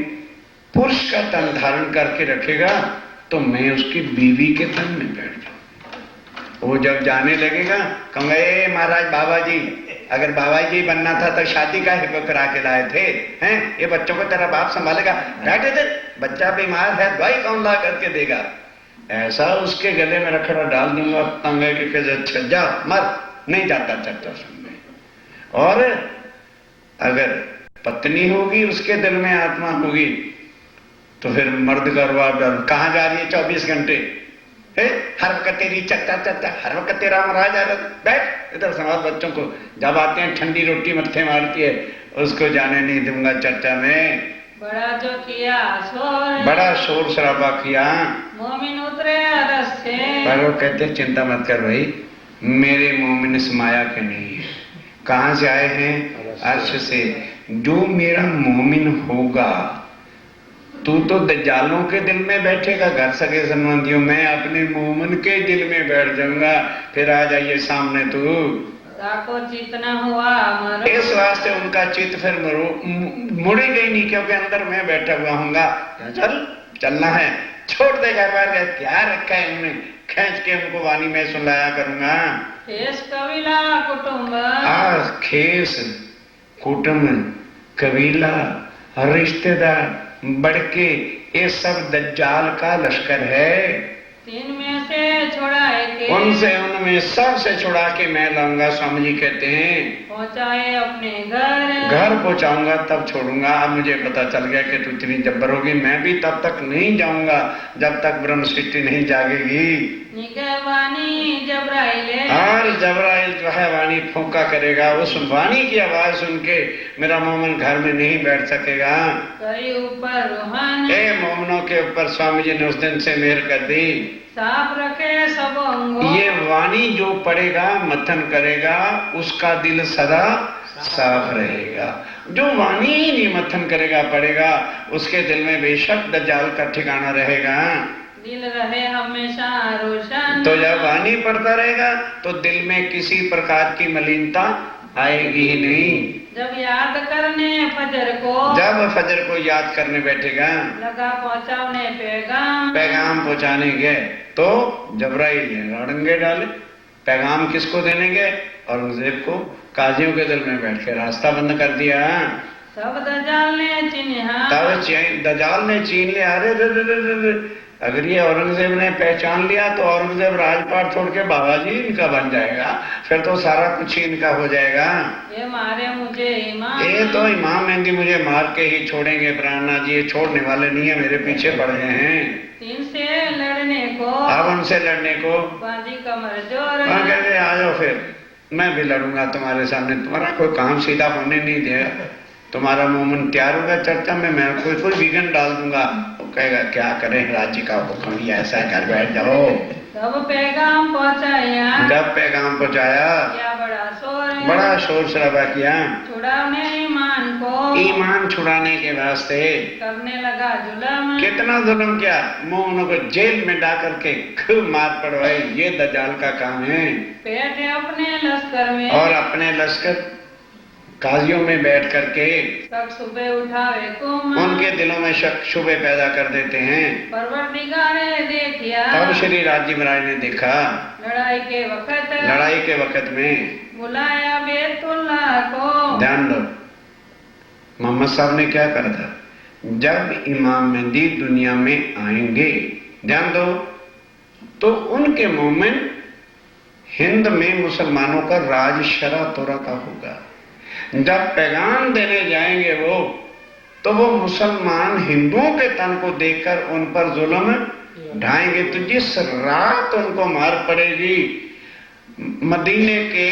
पुरुष का तन धारण करके रखेगा तो मैं उसकी बीवी के तन में बैठ जाऊं। वो जब जाने लगेगा कहूंगा ए महाराज बाबा जी, अगर बाबा जी बनना था तो शादी का हिब्बत करा के लाए थे हैं? ये बच्चों को तेरा बाप संभालेगा, बैठे थे, बच्चा बीमार है, दवाई कौन ला करके देगा? ऐसा उसके गले में रखड़ा डाल दूंगा तंगे के जा मर, नहीं जाता चर्चा सुनने। और अगर पत्नी होगी उसके दिल में आत्मा होगी तो फिर मर्द का रुआब डाल, कहां जा रही है 24 घंटे, हर वक्त तेरी चर्चा चर्चा, हर वक्त तेरा महाराज आ रहा, बैठ इधर संभाल बच्चों को। जब आते हैं ठंडी रोटी मत्थे मारती है, उसको जाने नहीं दूंगा चर्चा में। बड़ा जो किया शोर, बड़ा शोर शराबा किया, मोमिन उतरे अरस से। पर वो कहते चिंता मत कर भाई, मेरे मोमिन इस माया के नहीं है। कहां से आए हैं? अर्श से। जो मेरा मोमिन होगा, तू तो दज्जालों के दिल में बैठेगा, घर सके संबंधियों, मैं अपने मोमिन के दिल में बैठ जाऊंगा। फिर आ जाइए सामने तू, ताको जितना हुआ मरो। इस वास्ते उनका चित्त फिर मुड़ेगा ही नहीं, क्योंकि अंदर मैं बैठा हुआ हूँगा। चल चलना है, छोड़ दे घर बार, क्या रखा है उन्हें, खींच के उनको वाणी में सुनाया करूंगा। खेस कबीला कुटुंब, खेस कुटुंब कबीला रिश्तेदार बड़के, ये सब दज्जाल का लश्कर है। 3 में से छुड़ाए के, उनसे उनमें सबसे छुड़ा के मैं लाऊंगा। स्वामी जी कहते हैं पहुंचाए अपने घर, घर पहुंचाऊंगा तब छोड़ूंगा। अब मुझे पता चल गया कि तू इतनी जब्बर होगी, मैं भी तब तक नहीं जाऊंगा जब तक ब्रह्म सृष्टि नहीं जागेगी। वाणी जबराइले, और जबराइल जो है वाणी फूंका करेगा, उस वाणी की आवाज सुन के मेरा मोमिन घर में नहीं बैठ सकेगा। कई ऊपर रूहान, ए मोमिनों के ऊपर स्वामी जी ने उस दिन से मेहर कर दी। साफ रखे सब अंगों, ये वाणी जो पढ़ेगा मथन करेगा उसका दिल सदा साफ रहेगा। जो वाणी ही नहीं मथन करेगा पढ़ेगा, उसके दिल में बेशक दज्जाल का ठिकाना रहेगा। दिल रहे हमेशा रोशन, तो जब वाणी पढ़ता रहेगा तो दिल में किसी प्रकार की मलिनता आएगी ही नहीं। जब याद करने फजर को, जब फजर को याद करने बैठेगा, लगा पहुंचाने पैगाम, पैगाम पहुंचाने गए तो जबराइल ने रड़ंगे डाले। पैगाम किसको देने गए? औरंगजेब को। काजियों के दिल में बैठ के रास्ता बंद कर दिया। सब दजाल ने चिन्हा, तब दजाल ने छीन लिया। अरे रे रे रे रे रे। अगर ये औरंगजेब ने पहचान लिया तो औरंगजेब राजपाट छोड़ के बाबा जी इनका बन जाएगा, फिर तो सारा कुछ ही इनका हो जाएगा। ये मारे मुझे इमाम, ये तो इमाम मेहंदी मुझे मार के ही छोड़ेंगे। प्राणनाथ जी ये छोड़ने वाले नहीं है, मेरे पीछे पड़ गए हैं। इनसे लड़ने को, अब उनसे लड़ने को बांधी कमर जोर, कहते आ जाओ, फिर मैं भी लड़ूंगा तुम्हारे सामने। तुम्हारा कोई काम सीधा होने नहीं देगा। तुम्हारा मोमन तैयार होगा चर्चा में, मैं कोई विघन डाल दूंगा। वो कहेगा क्या करें, राज्य का हुक्म ही ऐसा, घर बैठ जाओ। तब पैगाम पहुंचाया, जब पैगाम पहुंचाया, क्या बड़ा शोर, बड़ा शोर शराबा किया। छुड़ाने ईमान को, ईमान छुड़ाने के वास्ते करने लगा जुल्म, कितना जुल्म किया। मोमनों को जेल में डाल करके खूब मार पड़वाई। ये दजाल का काम है। बैठे अपने लश्कर में, और अपने लश्कर काजियों में बैठ करके सब सुबह उठावे कुम, उनके दिलों में शक शुबे पैदा कर देते हैं। परवरदिगार ने देखिया, तब श्री राजी महाराज ने देखा लड़ाई के वक्त में बुलाया बैतुल्लाह को। ध्यान दो, मोहम्मद साहब ने क्या करा था? जब इमाम मेहदी दुनिया में आएंगे, ध्यान दो, तो उनके मुंह में हिंद में मुसलमानों का राज शरा तोरा का होगा। जब पैगाम देने जाएंगे वो, तो वो मुसलमान हिंदुओं के तन को देखकर उन पर जुल्म ढाएंगे। तो जिस रात उनको मार पड़ेगी, मदीने के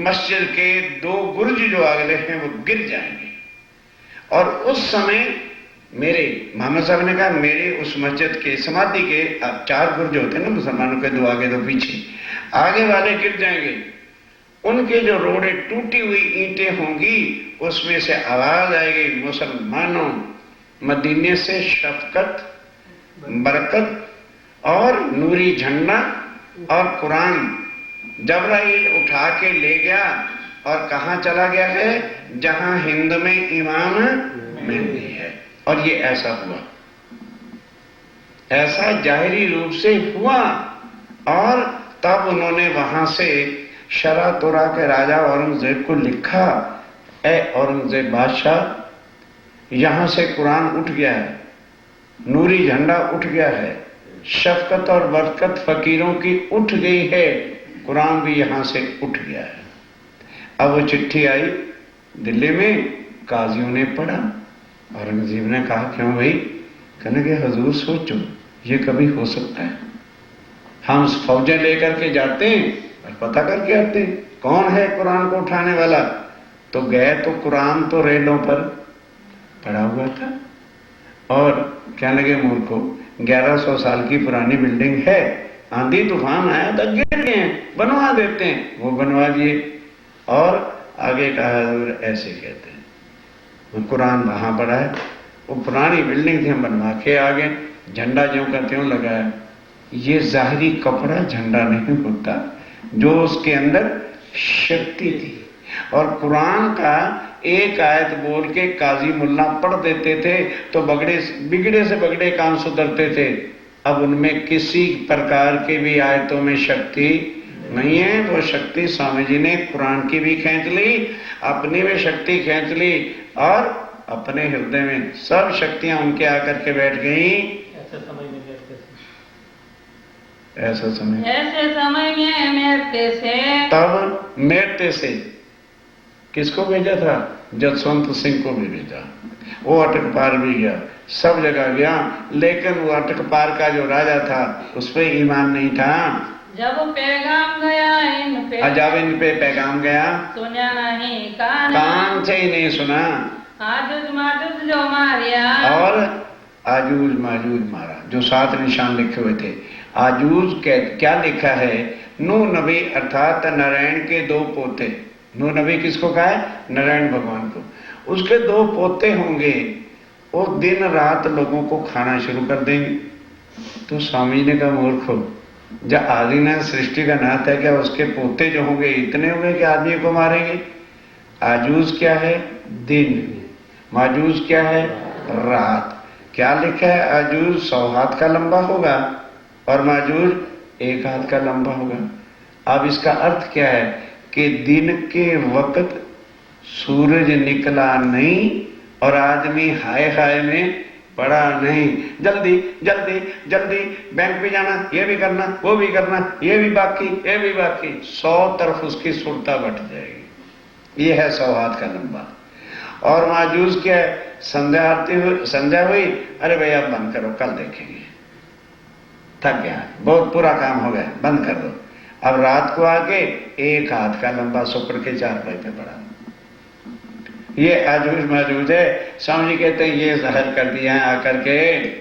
मस्जिद के 2 गुर्ज जो अगले हैं वो गिर जाएंगे। और उस समय मेरे मोहम्मद साहब ने कहा, मेरे उस मस्जिद के समाधि के 4 गुर्ज होते हैं ना मुसलमानों के, 2 आगे 2 पीछे, आगे वाले गिर जाएंगे। उनके जो रोड़े टूटी हुई ईंटें होंगी, उसमें से आवाज आएगी, मुसलमानों, मदीने से शफकत, बरकत और नूरी झंडा और कुरान जबराइल उठा के ले गया। और कहां चला गया है? जहां हिंद में इमाम मेहदी है। और ये ऐसा हुआ, ऐसा जाहिरी रूप से हुआ। और तब उन्होंने वहां से शरा तोरा के राजा औरंगजेब को लिखा, ए औरंगजेब बादशाह, यहां से कुरान उठ गया है, नूरी झंडा उठ गया है, शफकत और बरकत फकीरों की उठ गई है, कुरान भी यहां से उठ गया है। अब वो चिट्ठी आई दिल्ली में, काजियों ने पढ़ा। औरंगजेब ने कहा, क्यों भाई? कहने के हुजूर सोचो, ये कभी हो सकता है? हम फौजें लेकर के जाते हैं और पता करके आते हैं कौन है कुरान को उठाने वाला। तो गए तो कुरान तो रेलों पर पड़ा हुआ था। और क्या लगे मूर्खों, 1100 साल की पुरानी बिल्डिंग है, आंधी तूफान आया तो गिर गए, बनवा देते हैं। वो बनवा दिए। और आगे कहा, ऐसे कहते हैं, कुरान वहां पड़ा है, वो पुरानी बिल्डिंग थी, हम बनवा के आ गए, झंडा ज्यों का त्यों लगाया। ये जाहिरी कपड़ा झंडा नहीं होता, जो उसके अंदर शक्ति थी। और कुरान का एक आयत बोल के काजी मुल्ला पढ़ देते थे तो बिगड़े से बगड़े काम सुधरते थे। अब उनमें किसी प्रकार के भी आयतों में शक्ति नहीं है। वो शक्ति स्वामी जी ने कुरान की भी खींच ली, अपनी भी शक्ति खींच ली, और अपने हृदय में सब शक्तियां उनके आकर के बैठ गई। ऐसे समय में मेरते से, तब मेरते से किसको भेजा था? जसवंत सिंह को भी भेजा। वो अटक पार भी गया, सब जगह गया, लेकिन वो अटक पार का जो राजा था उस पर ईमान नहीं था। जब पैगाम गया इन पे, जब इन पे पैगाम गया, सुना नहीं कान से ही नहीं सुना। आजूज माजूज जो मारिया, और आजूज माजूज मारा, जो 7 निशान लिखे हुए थे। आजूज क्या लिखा है? नूह नबी अर्थात नारायण के 2 पोते। नूह नबी किसको कहा है? नारायण भगवान को। उसके 2 पोते होंगे, वो दिन रात लोगों को खाना शुरू कर देंगे। तो स्वामी ने कहा, मूर्खो, जब आदि ने सृष्टि का नाथ है क्या, उसके पोते जो होंगे इतने होंगे कि आदमी को मारेंगे? आजूज क्या है? दिन। माजूज क्या है? रात। क्या लिखा है? आजूज 100 हाथ का लंबा होगा और माजूज 1 हाथ का लंबा होगा। अब इसका अर्थ क्या है कि दिन के वक्त सूरज निकला नहीं और आदमी हाय हाय में पड़ा नहीं, जल्दी जल्दी जल्दी बैंक भी जाना, ये भी करना, वो भी करना, ये भी बाकी, ये भी बाकी, 100 तरफ उसकी सुरता बट जाएगी। ये है 100 हाथ का लंबा। और माजूज क्या है? संध्या आरती हुई, संध्या हुई, अरे भैया बंद करो, कल देखेंगे, थक गया, बहुत पूरा काम हो गया, बंद कर दो। अब रात को आके 1 हाथ का लंबा शुक्र के 4 पाई पे पड़ा। ये आजूज माजूज है। स्वामी जी कहते हैं ये जहर कर दिया है आकर के।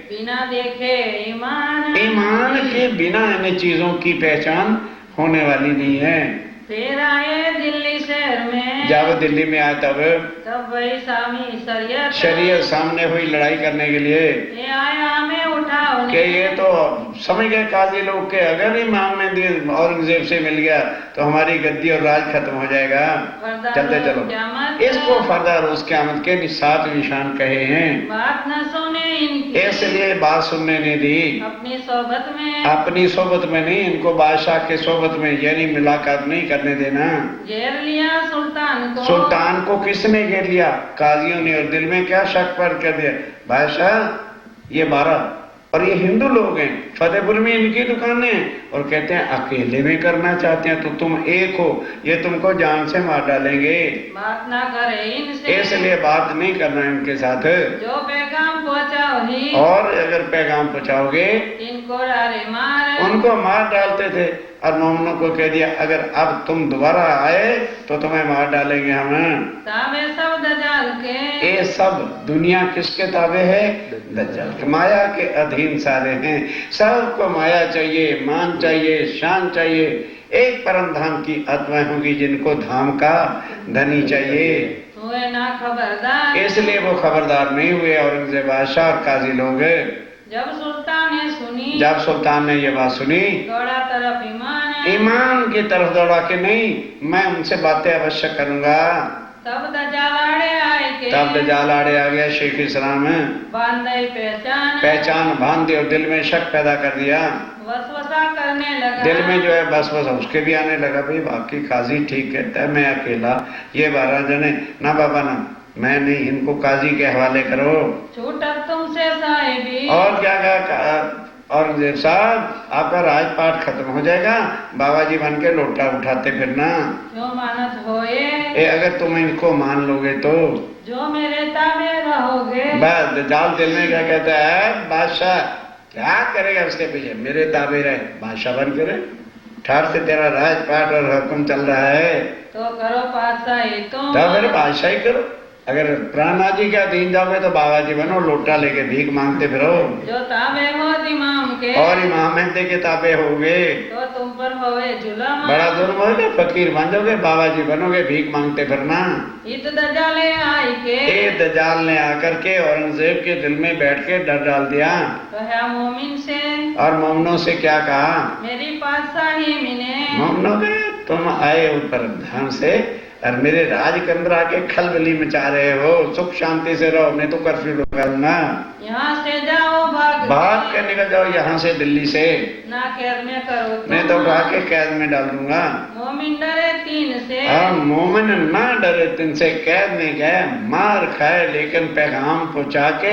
बिना देखे ईमान के बिना इन चीजों की पहचान होने वाली नहीं है। फिर आए दिल्ली शहर में, जब दिल्ली में आए तब वही स्वामी शरीयत सामने हुई लड़ाई करने के लिए। ये आया हमें उठाओ कि ये तो समझ गए काजी लोग के अगर इमाम में औरंगजेब से मिल गया तो हमारी गद्दी और राज खत्म हो जाएगा, चलते चलो। इसको फरदा रोज क़यामत के 7 निशान कहे हैं। बात न सुने इनकी, इसलिए बात सुनने नहीं दी। अपनी सोबत में, अपनी सोबत में नहीं, इनको बादशाह के सोबत में यानी मुलाकात नहीं करने देना। घेर लिया सुल्तान को। सुल्तान को किसने घेर लिया? काजियों ने। और दिल में क्या शक पर कर दिया, बादशाह ये 12 और ये हिंदू लोग हैं, फतेहपुर में इनकी दुकानें, और कहते हैं अकेले में करना चाहते हैं तो तुम एक हो, ये तुमको जान से मार डालेंगे, बात ना करे इनसे, इसलिए बात नहीं करना इनके साथ। जो पैगाम पहुंचाओ ही, और अगर पैगाम पहुंचाओगे इनको डारे मार, उनको मार डालते थे। और मोमनों को कह दिया अगर अब तुम दोबारा आए तो तुम्हें मार डालेंगे हम। ताबे सब दजाल के, ये सब दुनिया किसके ताबे है? दज्जाल के। माया के अधीन सारे हैं। सबको माया चाहिए, मान चाहिए, शान चाहिए। एक परम धाम की आत्माएं होंगी जिनको धाम का धनी चाहिए। हुए ना खबरदार, इसलिए वो खबरदार नहीं हुए औरंगजेब बादशाह और काजी लोग। जब सुल्तान ने सुनी, जब सुल्तान ने ये बात सुनी, दौड़ा तरफ ईमान की तरफ दौड़ा के नहीं, मैं उनसे बातें अवश्य करूंगा। तब दजाल आड़े आए के, तब दजाल आड़े आ गया। शेख इस्लाम बांधे पहचान बांध दी और दिल में शक पैदा कर दिया। वसवसा करने लगा, दिल में जो है बस उसके भी आने लगा, भाई बाकी काजी ठीक कहता है, मैं अकेला, ये 12 जने ना बाबा ना, मैं नहीं, इनको काजी के हवाले करो। छूटा तुमसे साहिबी, और क्या कहा औरंगजेब साहब, आपका राजपाट खत्म हो जाएगा, बाबा जी बन के लोटा उठाते फिरना। जो मानत होए, अगर तुम इनको मान लोगे तो जो मेरे ताबे रहोगे। बस दजाल दिल में क्या कहता है, बादशाह क्या करेगा उसके पीछे, मेरे ताबे रहे, बादशाह बन करे, ठार से तेरा राजपाट और हुक्म चल रहा है तो करो बादशाही तुम, तो फिर बादशाही करो। अगर प्राणनाथ जी के अधीन जाओगे तो बाबा जी बनो, लोटा लेके भीख मांगते फिरो। जो ताबे हो इमाम के, और इमाम के ताबे होगे तो तुम पर होवे जुल्म, बड़ा जुल्म होगा, फकीर बन जाओगे, बाबा जी बनोगे, भीख मांगते फिरना। इत दजाले आई के, ये दजाल ने आकर के औरंगजेब के दिल में बैठ के डर डाल दिया। तो है मोमिन से, और मोमनों से क्या कहा, मेरी पातशाही मिने, मोमनों के तुम आए ऊपर ध्यान से और मेरे राज के अंदर आके खलबली मचा रहे हो, सुख शांति से रहो, मैं तो कर्फ्यू लगा दूंगा, यहाँ से जाओ भाग के निकल जाओ यहाँ से, दिल्ली से, ना कैद में करो तुम, मैं तो उठा के कैद में डाल दूंगा। मोमिन डरे 3 से, हाँ मोमिन ना डरे 3 से, कैद में गए, मार खाए, लेकिन पैगाम पहुंचा के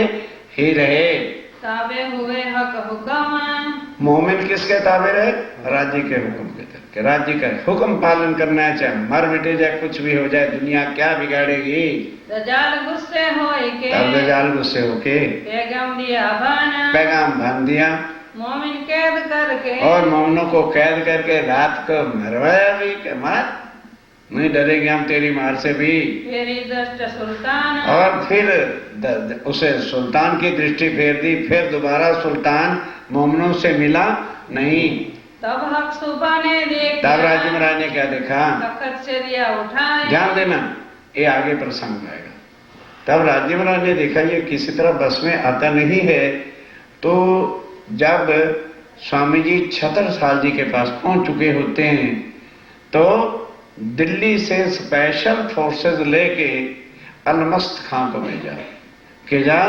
ही रहे। ताबे हुए हक हुक्म, मोमिन किसके ताबे रहे? राज्य के हुक्म के तहत, राज्य का हुक्म पालन करना है, चाहे मर मिटे जाए, कुछ भी हो जाए, दुनिया क्या बिगाड़ेगी। दजाल गुस्से होए के, तब दजाल गुस्से होके पैगाम दिया बाना, पैगाम बांध दिया मोमिन कैद करके, और मोमिनों को कैद करके रात को मरवाया भी कि मार, नहीं डरेंगे हम तेरी मार से भी। फेरी दस्त सुल्तान, और फिर उसे सुल्तान की दृष्टि फेर दी, फिर दोबारा सुल्तान मोमिनों से मिला नहीं। तब हक सुबह ने देखा, तब राजे महाराज ने क्या देखा, तख्त से दिया उठाए, ध्यान देना, ये आगे प्रसंग आएगा। तब राज्य महाराज ने देखा ये किसी तरह बस में आता नहीं है, तो जब स्वामी जी 76 साल जी के पास पहुंच चुके होते हैं तो दिल्ली से स्पेशल फोर्सेस लेके अलमस्त खां को भेजा कि जा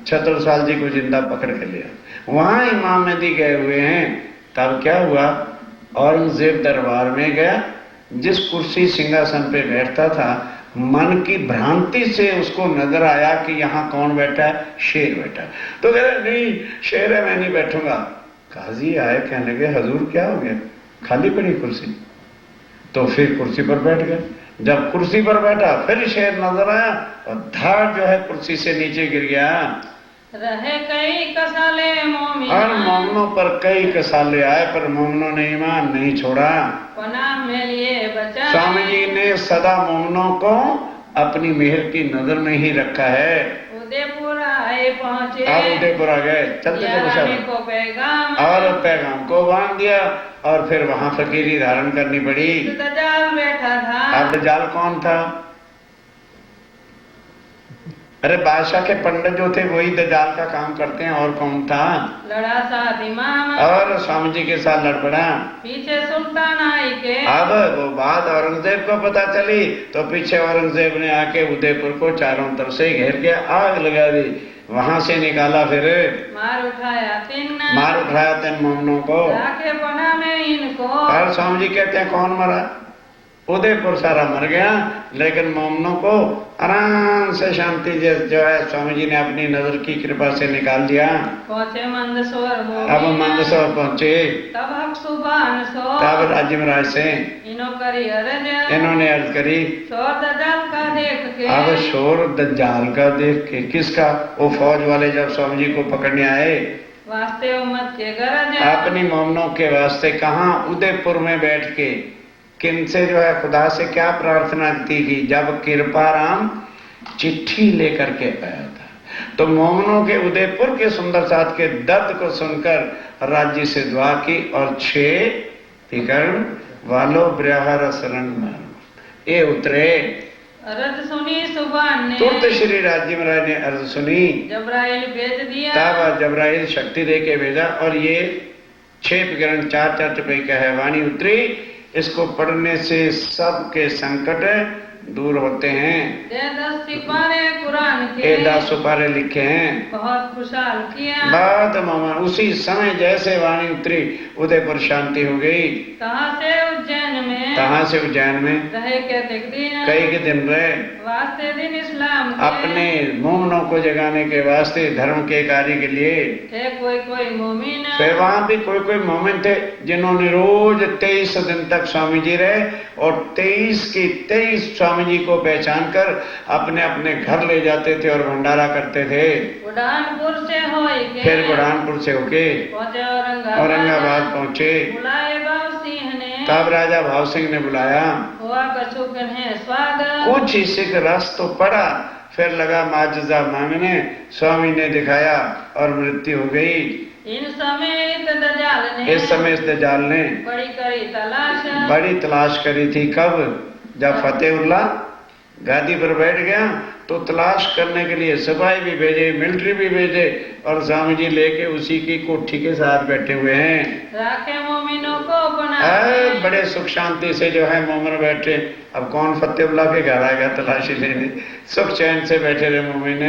छत्रसाल जी को जिंदा पकड़ के लिया। वहां इमाम मेहदी गए हुए हैं। तब क्या हुआ, औरंगजेब दरबार में गया, जिस कुर्सी सिंहासन पे बैठता था, मन की भ्रांति से उसको नजर आया कि यहाँ कौन बैठा है, शेर बैठा। तो कह रहे नहीं शेर है, मैं नहीं बैठूंगा। काजी आए, कहने लगे हजूर क्या हो गया, खाली पड़ी कुर्सी। तो फिर कुर्सी पर बैठ गए। जब कुर्सी पर बैठा फिर शेर नजर आया और धाड़ जो है कुर्सी से नीचे गिर गया। रहे कई कसाले मोमिन, और मोमनों पर कई कसाले आए, पर मोमनों ने ईमान नहीं छोड़ा। पनाह में लिए बचा, स्वामी जी ने सदा मोमनों को अपनी मेहर की नजर में ही रखा है। उदयपुर आए पहुंचे, अब उदयपुर आ गए, चलते यारानी को पैगाम, और पैगाम को बांध दिया और फिर वहां फकीरी धारण करनी पड़ी। दजाल बैठा था। अब दजाल कौन था? अरे बादशाह के पंडित जो थे वही दजाल का काम करते हैं, और कौन था? लड़ा साथ इमाम, और स्वामी जी के साथ लड़ पड़ा। पीछे सुल्तान आई के, अब वो बात औरंगजेब को पता चली तो पीछे औरंगजेब ने आके उदयपुर को चारों तरफ से घेर के आग लगा दी, वहां से निकाला, फिर मार उठाया तीन मोमनों को, जाके पनाह में इनको। और स्वामी जी कहते हैं कौन मरा? उदयपुर सारा मर गया, लेकिन मोमनों को आराम से शांति जो है स्वामी जी ने अपनी नजर की कृपा से निकाल दिया। पहुंचे मंदसौर, अब मंदसौर पहुंचे, तब हक सुबान सो, तब राज्य महाराज से इन्होंने अर्ज करी, शोर दजाल का देख के। अब शोर दज्जाल का देख के, किसका? वो फौज वाले जब स्वामी जी को पकड़ने आए, वास्ते उम्मत के गरज, अपनी मोमनों के वास्ते। कहाँ? उदयपुर में बैठ के किनसे जो है खुदा से क्या प्रार्थना की कि जब कृपाराम चिट्ठी लेकर के आया था, तो मोमनों के उदयपुर के सुंदर साथ के दर्द को सुनकर राज्य से दुआ की और 6 तिकर्ण वालो ब्रहर शरण मारो ये उतरे। अर्ज सुनी सुबान ने, तुरंत श्री राज्य महाराज ने अर्ज सुनी, जबराइल भेज दिया, तब जबराइल शक्ति दे के भेजा और ये 6 तिकर्ण 4-4 रुपए का है वाणी उतरी। इसको पढ़ने से सबके संकट दूर होते हैं। 10 सिपारे कुरान के, 10 सिपारे लिखे हैं, बहुत खुशहाल किया। बात मामा उसी समय जैसे वाणी उतरी उदयपुर शांति हो गई। कहाँ से उज्जैन में, कहाँ से उज्जैन में रहे कई के दिन रहे, वास्ते दिन इस्लाम के, अपने मोमनों को जगाने के वास्ते धर्म के कार्य के लिए। थे कोई मोमिन, फिर वहां भी कोई मोमिन थे जिन्होंने रोज 23 दिन तक स्वामी जी रहे और 23 की 23 स्वामी जी को पहचान कर अपने अपने घर ले जाते थे और भंडारा करते थे। बुढ़ानपुर से होके, फिर बुढ़ानपुर से होके पहुंचे औरंगाबाद पहुंचे। बुलाए भाव सिंह ने, तब राजा भाव सिंह ने बुलाया, हुआ कछु कन्हे स्वागत, कुछ इसिक रस तो पड़ा, फिर लगा माजजा मांगने, स्वामी ने दिखाया और मृत्यु हो गई। इन समय दजाल ने, इस समय इस दजाल ने बड़ी तलाश करी थी। कब? जब फतेहुल्लाह गादी पर बैठ गया तो तलाश करने के लिए सिपाही भी भेजे, मिलिट्री भी भेजे और स्वामी जी लेके उसी की कोठी के साथ बैठे हुए हैं। राखे मोमिनों को बनाए, बड़े सुख शांति से जो है मोमिन बैठे। अब कौन फतेहुल्लाह के घर आएगा तलाशी लेने? सुख चैन से बैठे रहे मोमिन।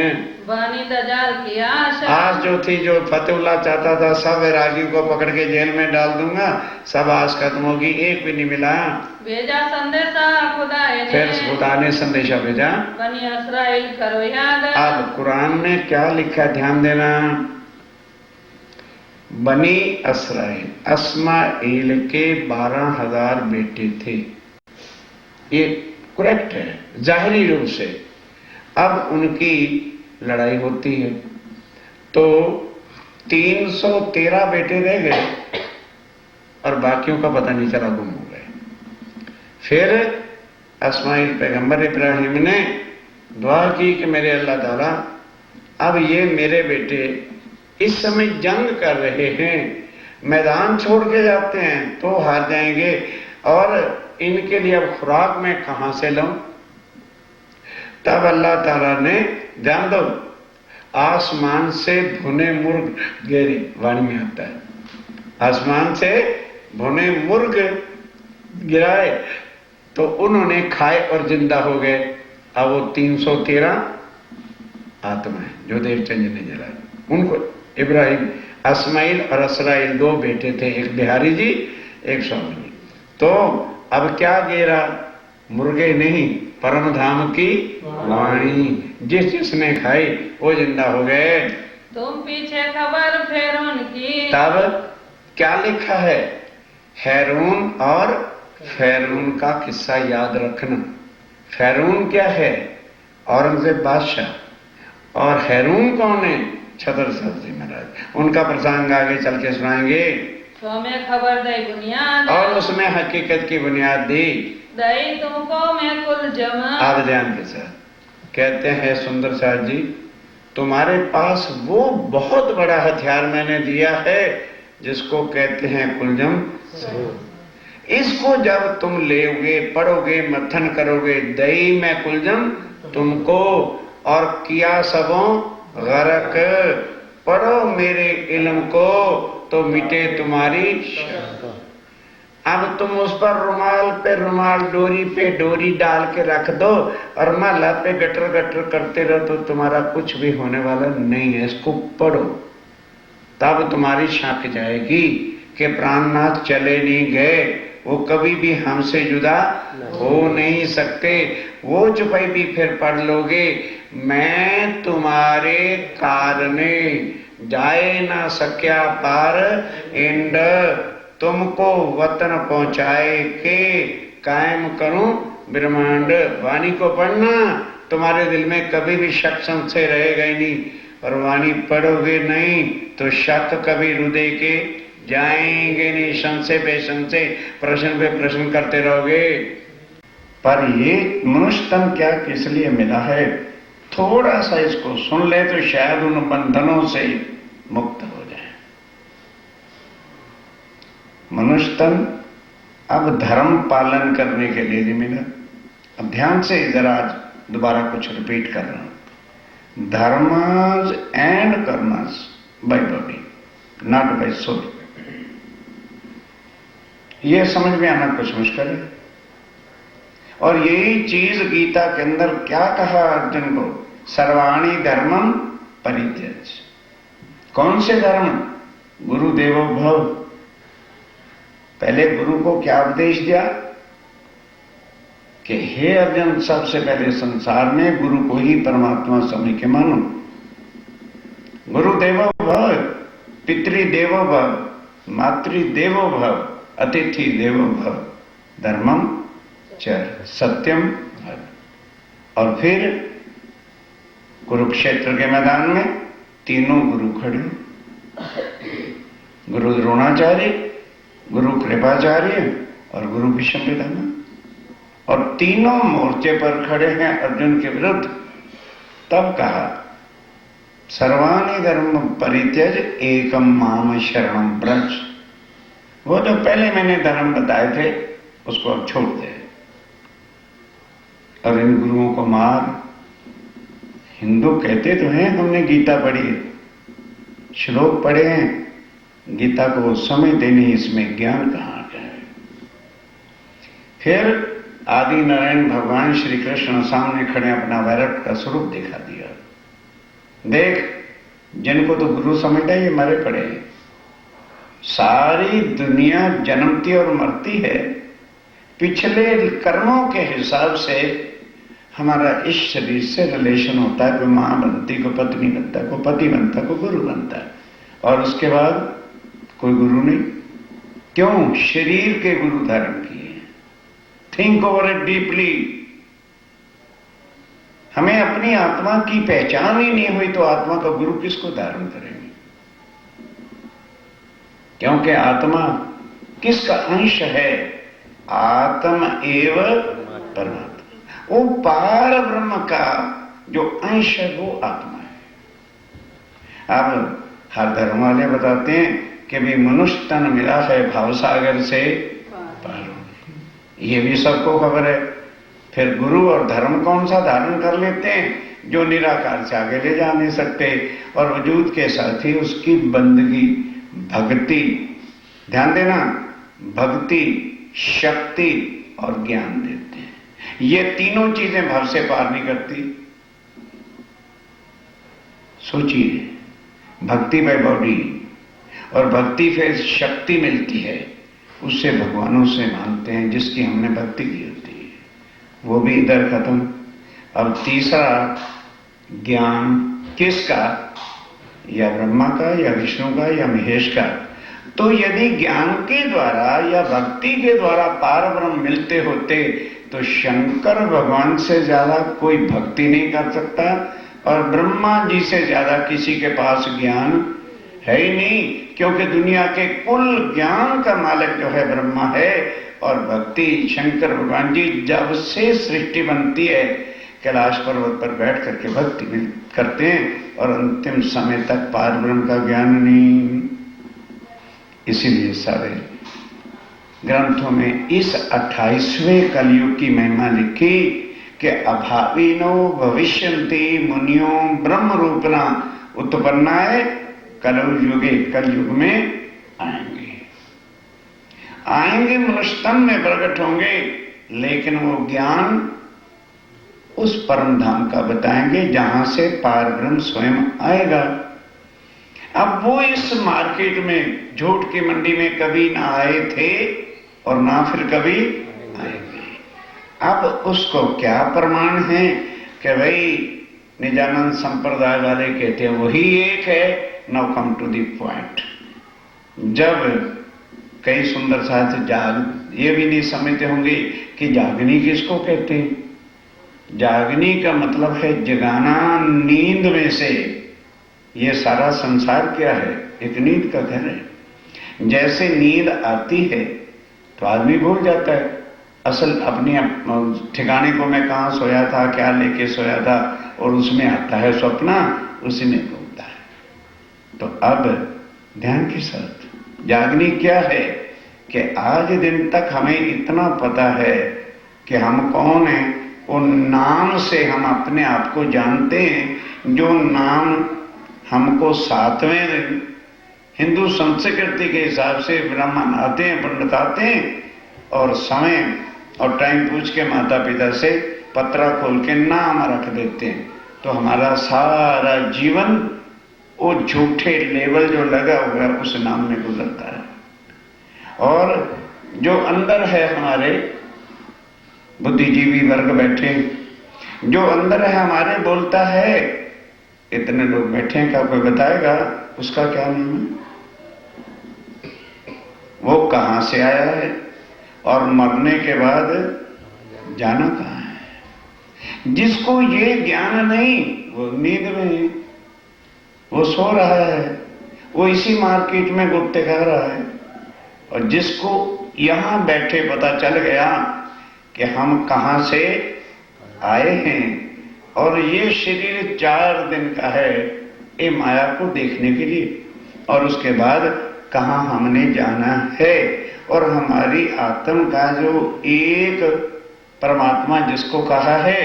बानी दजाल की आशा, आज जो थी, जो फतेहुल्लाह चाहता था सब वैरागियों को पकड़ के जेल में डाल दूंगा, सब आज खत्म होगी, एक भी नहीं मिला। भेजा संदेशा खुदा ने, फिर खुदा ने संदेशा भेजा, बनी इसराइल करो याद। अब कुरान में क्या लिखा ध्यान देना, बनी इसराइल अस्माइल के 12,000 बेटे थे, ये करेक्ट है जाहिरी रूप से। अब उनकी लड़ाई होती है तो 313 बेटे रह गए और बाकियों का पता नहीं चला, गुम हो गए। फिर इस्माइल पैगंबर इब्राहिम ने दुआ की कि मेरे अल्लाह ताला, अब ये मेरे बेटे इस समय जंग कर रहे हैं, मैदान छोड़ के जाते हैं तो हार जाएंगे और इनके लिए अब खुराक मैं कहां से लाऊं? तब अल्लाह ताला ने, जान दो, आसमान से भुने मुर्ग गिरे, वाणी में आता है, आसमान से भुने मुर्ग गिराए तो उन्होंने खाए और जिंदा हो गए। अब वो 313 आत्माएं जो देवचंद ने जलाए, उनको इब्राहिम, अस्माइल और असराइल 2 बेटे थे, एक बिहारी जी एक स्वामी जी। तो अब क्या गिरा? मुर्गे नहीं, परम धाम की वाणी। जिस जिसने खाई वो जिंदा हो गए। तुम पीछे खबर फिर उनकी। तब क्या लिखा है? हैरून और फैरून का किस्सा याद रखना। फैरून क्या है? औरंगजेब बादशाह। और हैरून कौन है? छतर जी महाराज। उनका प्रसंग आगे चल के सुनाएंगे। तो में खबर दई बुनियाद, और उसमें हकीकत की बुनियाद दी। दई तुमको मैं कुल जमा। आप ध्यान के साथ कहते हैं सुंदर साथ जी, तुम्हारे पास वो बहुत बड़ा हथियार मैंने दिया है जिसको कहते हैं कुलजम। इसको जब तुम लेोगे, पढ़ोगे, मथन करोगे, दई में कुलजम तुमको और किया सबों गरक, पढ़ो मेरे इल्म को तो मिटे तुम्हारी। अब तुम उस पर रुमाल पे रुमाल, डोरी पे डोरी डाल के रख दो और माला पे गटर गटर करते रहो तो तुम्हारा कुछ भी होने वाला नहीं है। इसको पढ़ो, तब तुम्हारी छाक जाएगी कि प्राणनाथ चले नहीं गए, वो कभी भी हमसे जुदा हो नहीं सकते। वो चुपाई भी फिर पढ़ लोगे। मैं तुम्हारे कारणे जाए ना सक्या पार इंड, तुमको वतन पहुंचाए के कायम करूं ब्रह्मांड। वाणी को पढ़ना, तुम्हारे दिल में कभी भी शक संशय रहेगा ही नहीं। और वाणी पढ़ोगे नहीं तो शक कभी हृदय के जाएंगे नहीं। संशय पे संशय, प्रश्न पे प्रश्न करते रहोगे। पर ये मनुष्य तन क्या किस लिए मिला है, थोड़ा सा इसको सुन ले तो शायद उन बंधनों से मुक्त हो जाए। मनुष्य तन अब धर्म पालन करने के लिए नहीं मिला। अब ध्यान से जरा आज दोबारा कुछ रिपीट कर रहा हूं। Dharmas and karmas by body, not by soul. यह समझ में आना कुछ मुश्किल है। और यही चीज गीता के अंदर क्या कहा अर्जुन को? सर्वाणी धर्मम परित्यज। कौन से धर्म? गुरु देवो भव। पहले गुरु को क्या उपदेश दिया कि हे अर्जुन, सबसे पहले संसार में गुरु को ही परमात्मा समझ के मानो। गुरु देवो भव, पितृ देवो भव, मातृ देवो भव, अतिथि देवो भव, धर्मम चर सत्यम भव। और फिर कुरुक्षेत्र के मैदान में तीनों गुरु खड़े, गुरु द्रोणाचार्य, गुरु कृपाचार्य और गुरु भीष्म पितामह। और तीनों मोर्चे पर खड़े हैं अर्जुन के विरुद्ध। तब कहा सर्वाणि धर्म परित्यज एकम माम शरणम व्रज। वो जो पहले मैंने धर्म बताए थे उसको अब छोड़ दे और इन गुरुओं को मार। हिंदू कहते तो हैं हमने गीता पढ़ी है, श्लोक पढ़े हैं, गीता को वो समझते नहीं, इसमें ज्ञान कहां का है। फिर आदि नारायण भगवान श्री कृष्ण सामने खड़े अपना वैराग्य का स्वरूप दिखा दिया। देख, जिनको तो गुरु समझता है ये मरे पड़े हैं। सारी दुनिया जन्मती और मरती है, पिछले कर्मों के हिसाब से हमारा इस शरीर से रिलेशन होता है। कोई मां बनती, को पत्नी बनता, को पति बनता, को गुरु बनता है, और उसके बाद कोई गुरु नहीं। क्यों? शरीर के गुरु धारण किए। Think over it deeply. हमें अपनी आत्मा की पहचान ही नहीं हुई तो आत्मा का गुरु किसको धारण करेंगे? क्योंकि आत्मा किसका अंश है? आत्म एव परमात्मा। वो पार ब्रह्म का जो अंश है वो आत्मा है। अब हर धर्म वाले बताते हैं कि भी मनुष्य तन मिला है भावसागर से पार। ये भी सबको खबर है। फिर गुरु और धर्म कौन सा धारण कर लेते हैं? जो निराकार से आगे ले जा नहीं सकते और वजूद के साथ ही उसकी बंदगी, भक्ति। ध्यान देना, भक्ति, शक्ति, और ज्ञान देते हैं। ये तीनों चीजें भव से पार नहीं करती। सोचिए, भक्ति बाय बॉडी और भक्ति से शक्ति मिलती है, उससे भगवानों से मानते हैं जिसकी हमने भक्ति की होती है, वो भी इधर खत्म। अब तीसरा ज्ञान किसका, या ब्रह्मा का या विष्णु का या महेश का। तो यदि ज्ञान के द्वारा या भक्ति के द्वारा पार ब्रह्म मिलते होते तो शंकर भगवान से ज्यादा कोई भक्ति नहीं कर सकता और ब्रह्मा जी से ज्यादा किसी के पास ज्ञान है ही नहीं, क्योंकि दुनिया के कुल ज्ञान का मालिक जो है ब्रह्मा है। और भक्ति शंकर भगवान जी जब से सृष्टि बनती है कैलाश पर्वत पर बैठ करके भक्ति करते हैं और अंतिम समय तक पार ब्रह्म का ज्ञान नहीं। इसीलिए सारे ग्रंथों में इस 28वें कलयुग की महिमा लिखी कि अभाविनो भविष्यन्ति मुनियो ब्रह्म रूपना उत्पन्नाय कलयुगे, कलयुग में आएंगे मनुष्य तन में प्रकट होंगे, लेकिन वो ज्ञान उस परम धाम का बताएंगे जहां से पार ब्रह्म स्वयं आएगा। अब वो इस मार्केट में झूठ की मंडी में कभी ना आए थे और ना फिर कभी आएंगे। अब उसको क्या प्रमाण है कि भाई निजानंद संप्रदाय वाले कहते हैं वही एक है। Now come to the point. जब कई सुंदर साहित्य ये भी नहीं समझते होंगे कि जागनी किसको कहते हैं। जागनी का मतलब है जगाना, नींद में से। ये सारा संसार क्या है, एक नींद का घर है। जैसे नींद आती है तो आदमी भूल जाता है असल अपने ठिकाने को, मैं कहाँ सोया था, क्या लेके सोया था, और उसमें आता है सपना, उसी में भूलता है। तो अब ध्यान के साथ जागनी क्या है कि आज दिन तक हमें इतना पता है कि हम कौन हैं। उन नाम से हम अपने आप को जानते हैं, जो नाम हमको 7वें दिन हिंदू संस्कृति के हिसाब से ब्राह्मण आते हैं, पंडित आते हैं और समय और टाइम पूछ के माता पिता से पत्रा खोल के नाम रख देते हैं। तो हमारा सारा जीवन वो झूठे लेवल जो लगा हुआ है उस नाम में गुजरता है। और जो अंदर है हमारे बुद्धिजीवी वर्ग बैठे, जो अंदर है हमारे बोलता है, इतने लोग बैठे हैं, क्या कोई बताएगा उसका क्या नाम है, वो कहां से आया है और मरने के बाद जाना कहां है। जिसको ये ज्ञान नहीं वो नींद में है, वो सो रहा है, वो इसी मार्केट में गुप्ते खा रहा है। और जिसको यहां बैठे पता चल गया कि हम कहां से आए हैं और ये शरीर 4 दिन का है ये माया को देखने के लिए, और उसके बाद कहां हमने जाना है, और हमारी आत्म का जो एक परमात्मा जिसको कहा है,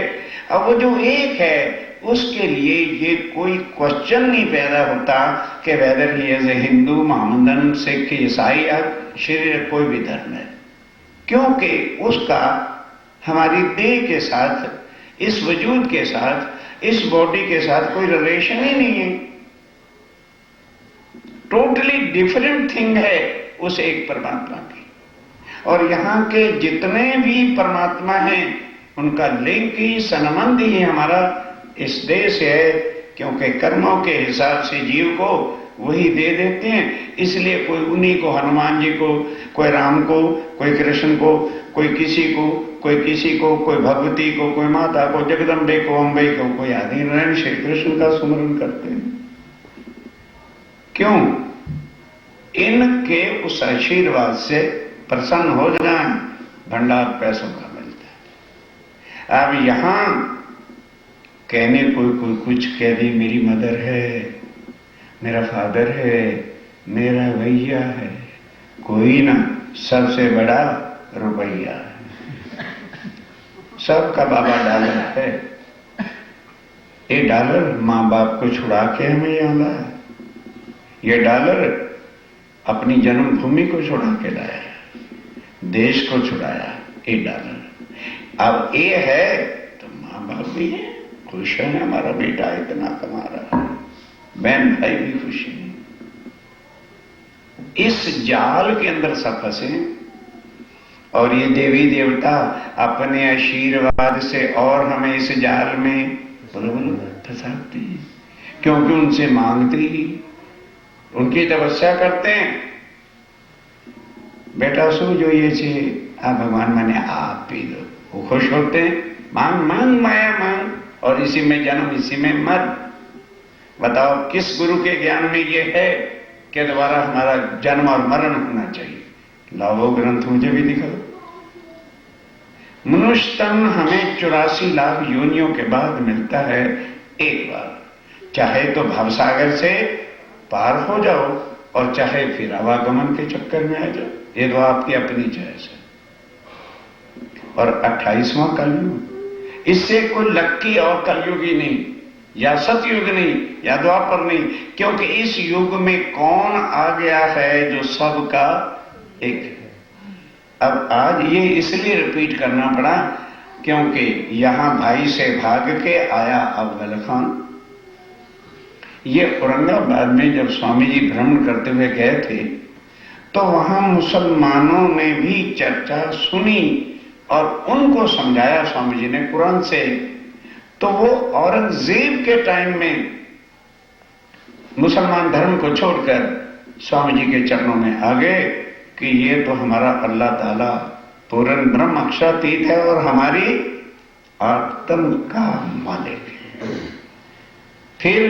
अब वो जो एक है उसके लिए ये कोई क्वेश्चन नहीं पैदा होता कि whether he as a Hindu, Mohammedan, Sikh, ईसाई या शरीर कोई भी धर्म है, क्योंकि उसका हमारी देह के साथ, इस वजूद के साथ, इस बॉडी के साथ कोई रिलेशन ही नहीं है। टोटली डिफरेंट थिंग है उस एक परमात्मा की। और यहां के जितने भी परमात्मा हैं उनका लिंक ही, संबंध ही हमारा इस देह से है, क्योंकि कर्मों के हिसाब से जीव को वही दे देते हैं। इसलिए कोई उन्हीं को, हनुमान जी को, कोई राम को, कोई कृष्ण को, कोई किसी को, कोई किसी को, कोई भगवती को, कोई माता को, जगदम्बे को, अम्बे को, कोई आदि नारायण श्री कृष्ण का सुमरन करते हैं। क्यों? इनके उस आशीर्वाद से प्रसन्न हो जाए, भंडार पैसों का मिलता है। अब यहां कहने कोई कुछ कह दे, मेरी मदर है, मेरा फादर है, मेरा भैया है, कोई ना, सबसे बड़ा रुपया है, सबका बाबा डॉलर है। ये डॉलर माँ बाप को छुड़ा के हमें यहां लाया, ये डॉलर अपनी जन्मभूमि को छुड़ा के लाया, देश को छुड़ाया, ये डर। अब ये है तो माँ बाप भी है, खुश है हमारा बेटा इतना कमा रहा है, बहन भाई भी खुश है। इस जाल के अंदर सब फंसे और ये देवी देवता अपने आशीर्वाद से और हमें इस जाल में फंसाते हैं, क्योंकि उनसे मांगते ही, उनकी तपस्या करते हैं। बेटा सो जो ये चाहिए आप भगवान माने आप पी दो, वो खुश होते हैं। मांग मांग माया मांग, और इसी में जन्म इसी में मर। बताओ किस गुरु के ज्ञान में ये है कि दोबारा हमारा जन्म और मरण होना चाहिए? लाओ ग्रंथ मुझे भी दिखाओ। मनुष्य तन हमें 84 लाख योनियों के बाद मिलता है एक बार। चाहे तो भवसागर से पार हो जाओ और चाहे फिर आवागमन के चक्कर में आ जाओ, ये तो आपकी अपनी चॉइस है। और 28वां कलयुग, इससे कोई लक्की और कलयुगी नहीं, या सतयुग नहीं, या द्वापर नहीं, क्योंकि इस युग में कौन आ गया है जो सबका एक है। अब आज ये इसलिए रिपीट करना पड़ा क्योंकि यहां भाई से भाग के आया अफजल खान। ये औरंगाबाद में जब स्वामी जी भ्रमण करते हुए गए थे तो वहां मुसलमानों ने भी चर्चा सुनी और उनको समझाया स्वामी जी ने कुरान से। तो वो औरंगजेब के टाइम में मुसलमान धर्म को छोड़कर स्वामी जी के चरणों में आ गए कि ये तो हमारा अल्लाह ताला पूर्ण ब्रह्म अक्षरातीत है और हमारी आत्म का मालिक है। फिर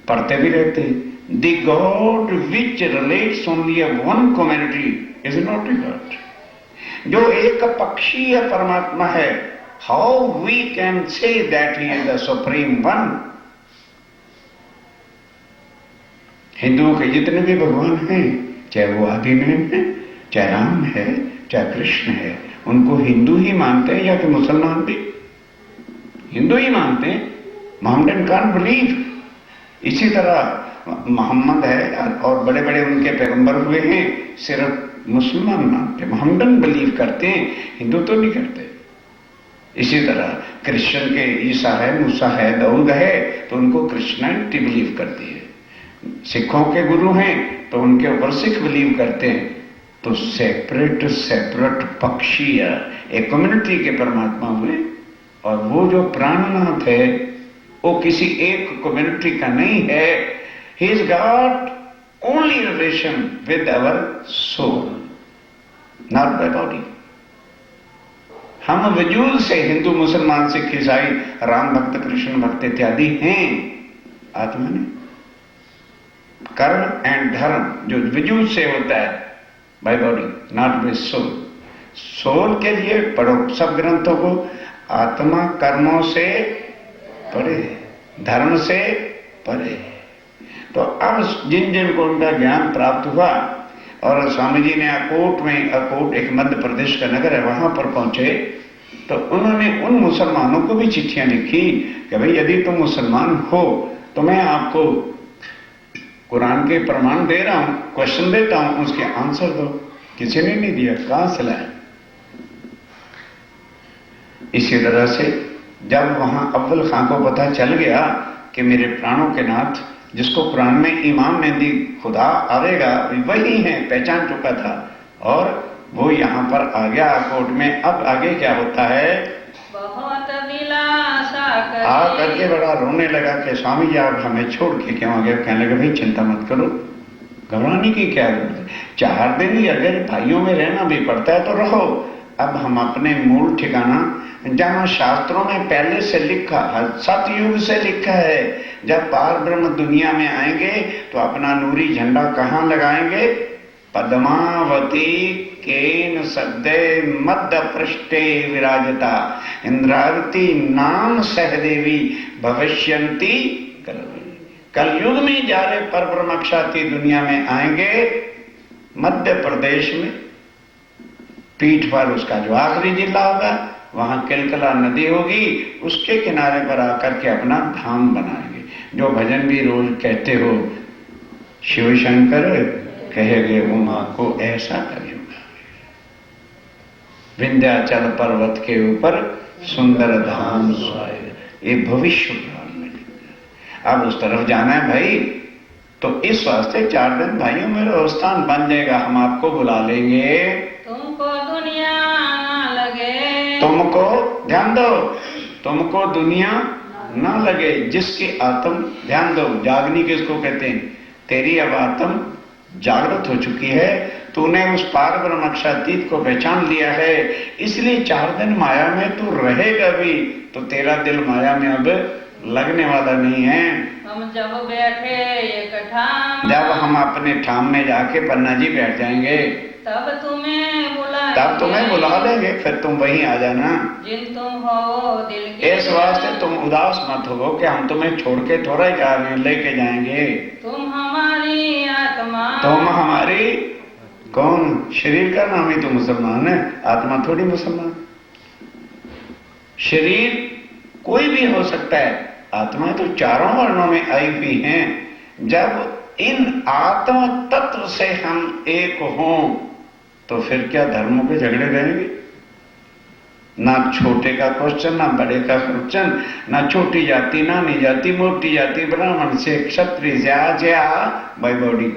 पढ़ते भी रहते, the god which relates only one community is not a god. जो एक पक्षीय परमात्मा है, how we can say that he is the supreme one. हिंदुओं के जितने भी भगवान हैं, चाहे वो आदि में है, चाहे राम है, चाहे कृष्ण है, उनको हिंदू ही मानते हैं या कि मुसलमान भी हिंदू ही मानते हैं। Mohammedan can't believe. इसी तरह मोहम्मद है और बड़े बड़े उनके पैगंबर हुए हैं, सिर्फ मुसलमान मानते, मोहम्मदन बिलीव करते हैं, हिंदू तो नहीं करते। इसी तरह क्रिश्चियन के ईसा है, मूसा है, दाऊद है, तो उनको क्रिश्चियनिटी बिलीव करती है। सिखों के गुरु हैं तो उनके ऊपर सिख बिलीव करते हैं। तो सेपरेट सेपरेट पक्षीय एक कम्युनिटी के परमात्मा हुए, और वो जो प्राणनाथ है वो किसी एक कम्युनिटी का नहीं है। He is got only relation with our soul, not by body. हम वजूद से हिंदू, मुसलमान, सिख, ईसाई, राम भक्त, कृष्ण भक्त इत्यादि हैं। आत्मा ने कर्म एंड धर्म जो वजूद से होता है by body, not by soul. Soul के लिए पढ़ो सब ग्रंथों को। आत्मा कर्मों से परे, धर्म से परे। तो अब जिन जिन को उनका ज्ञान प्राप्त हुआ और स्वामी जी ने अकोट में, अकोट एक मध्य प्रदेश का नगर है, वहां पर पहुंचे तो उन्होंने उन मुसलमानों को भी चिट्ठियां लिखी कि भाई यदि तुम मुसलमान हो तो मैं आपको कुरान के प्रमाण दे रहा हूं, क्वेश्चन देता हूं, उसके आंसर दो। किसी ने नहीं दिया, कहां से लाए? इसी तरह से जब वहां अव्वल खां को पता चल गया कि मेरे प्राणों के नाथ, जिसको कुरान में इमाम मेहदी खुदा आएगा वही है, पहचान चुका था, और वो यहां पर आ गया कोर्ट में। अब आगे क्या होता है? बहुत दिलासा आ करके बड़ा रोने लगा कि स्वामी जी आप हमें छोड़ के क्यों आ गए? कहने लगे भाई चिंता मत करो, घबराने की क्या जरूरत है, 4 दिन ही अगर भाइयों में रहना भी पड़ता है तो रहो। अब हम अपने मूल ठिकाना, जहां शास्त्रों में पहले से लिखा, सतयुग से लिखा है, जब पार ब्रह्म दुनिया में आएंगे तो अपना नूरी झंडा कहां लगाएंगे? पद्मावती केन सद्दे मध्य पृष्ठे विराजता इंद्रावती नाम सहदेवी भविष्यंती कलयुग में जारे पर ब्रह्मक्षाती दुनिया में आएंगे। मध्य प्रदेश में पीठ पर उसका जो आखिरी जिला होगा वहां किलकला नदी होगी, उसके किनारे पर आकर के अपना धाम बनाएंगे। जो भजन भी रोज कहते हो, शिव शंकर कहेगे उमा को ऐसा करेगा। विंध्याचल पर्वत के ऊपर सुंदर धाम सोए। ये भविष्य काल में अब उस तरफ जाना है भाई, तो इस वास्ते 4 दिन भाइयों मेरा स्थान बन जाएगा, हम आपको बुला लेंगे। तुमको दुनिया ना लगे, तुमको ध्यान दो, तुमको दुनिया ना लगे। जिसकी आत्म, ध्यान दो, जागनी किसको कहते हैं? तेरी अब आत्म जागृत हो चुकी है, तूने उस पार ब्रह्म अक्षातीत को पहचान लिया है, इसलिए 4 दिन माया में तू रहेगा भी, तो तेरा दिल माया में अब लगने वाला नहीं है। हम जब बैठे एक ठाम, जब हम अपने ठाम में जाके पन्ना जी बैठ जाएंगे, तब तुम्हें बुला लेंगे, फिर तुम वहीं आ जाना। जिन तुम हो दिल के, इस वास्ते तुम उदास मत हो कि हम तुम्हें छोड़ के थोड़ा ही जा रहे हैं, लेके जाएंगे। तुम हमारी आत्मा, तुम हमारी कौन? शरीर का नाम ही तो मुसलमान है, आत्मा थोड़ी मुसलमान। शरीर कोई भी हो सकता है, आत्मा तो 4 वर्णों में आई हुई हैं। जब इन आत्म तत्व से हम एक हों, तो फिर क्या धर्मों के झगड़े रहेंगे? ना छोटे का क्वेश्चन, ना बड़े का क्वेश्चन, ना छोटी जाति, ना नी जाति, मोटी जाति, ब्राह्मण से क्षत्रिय से, आज या बाई बॉडी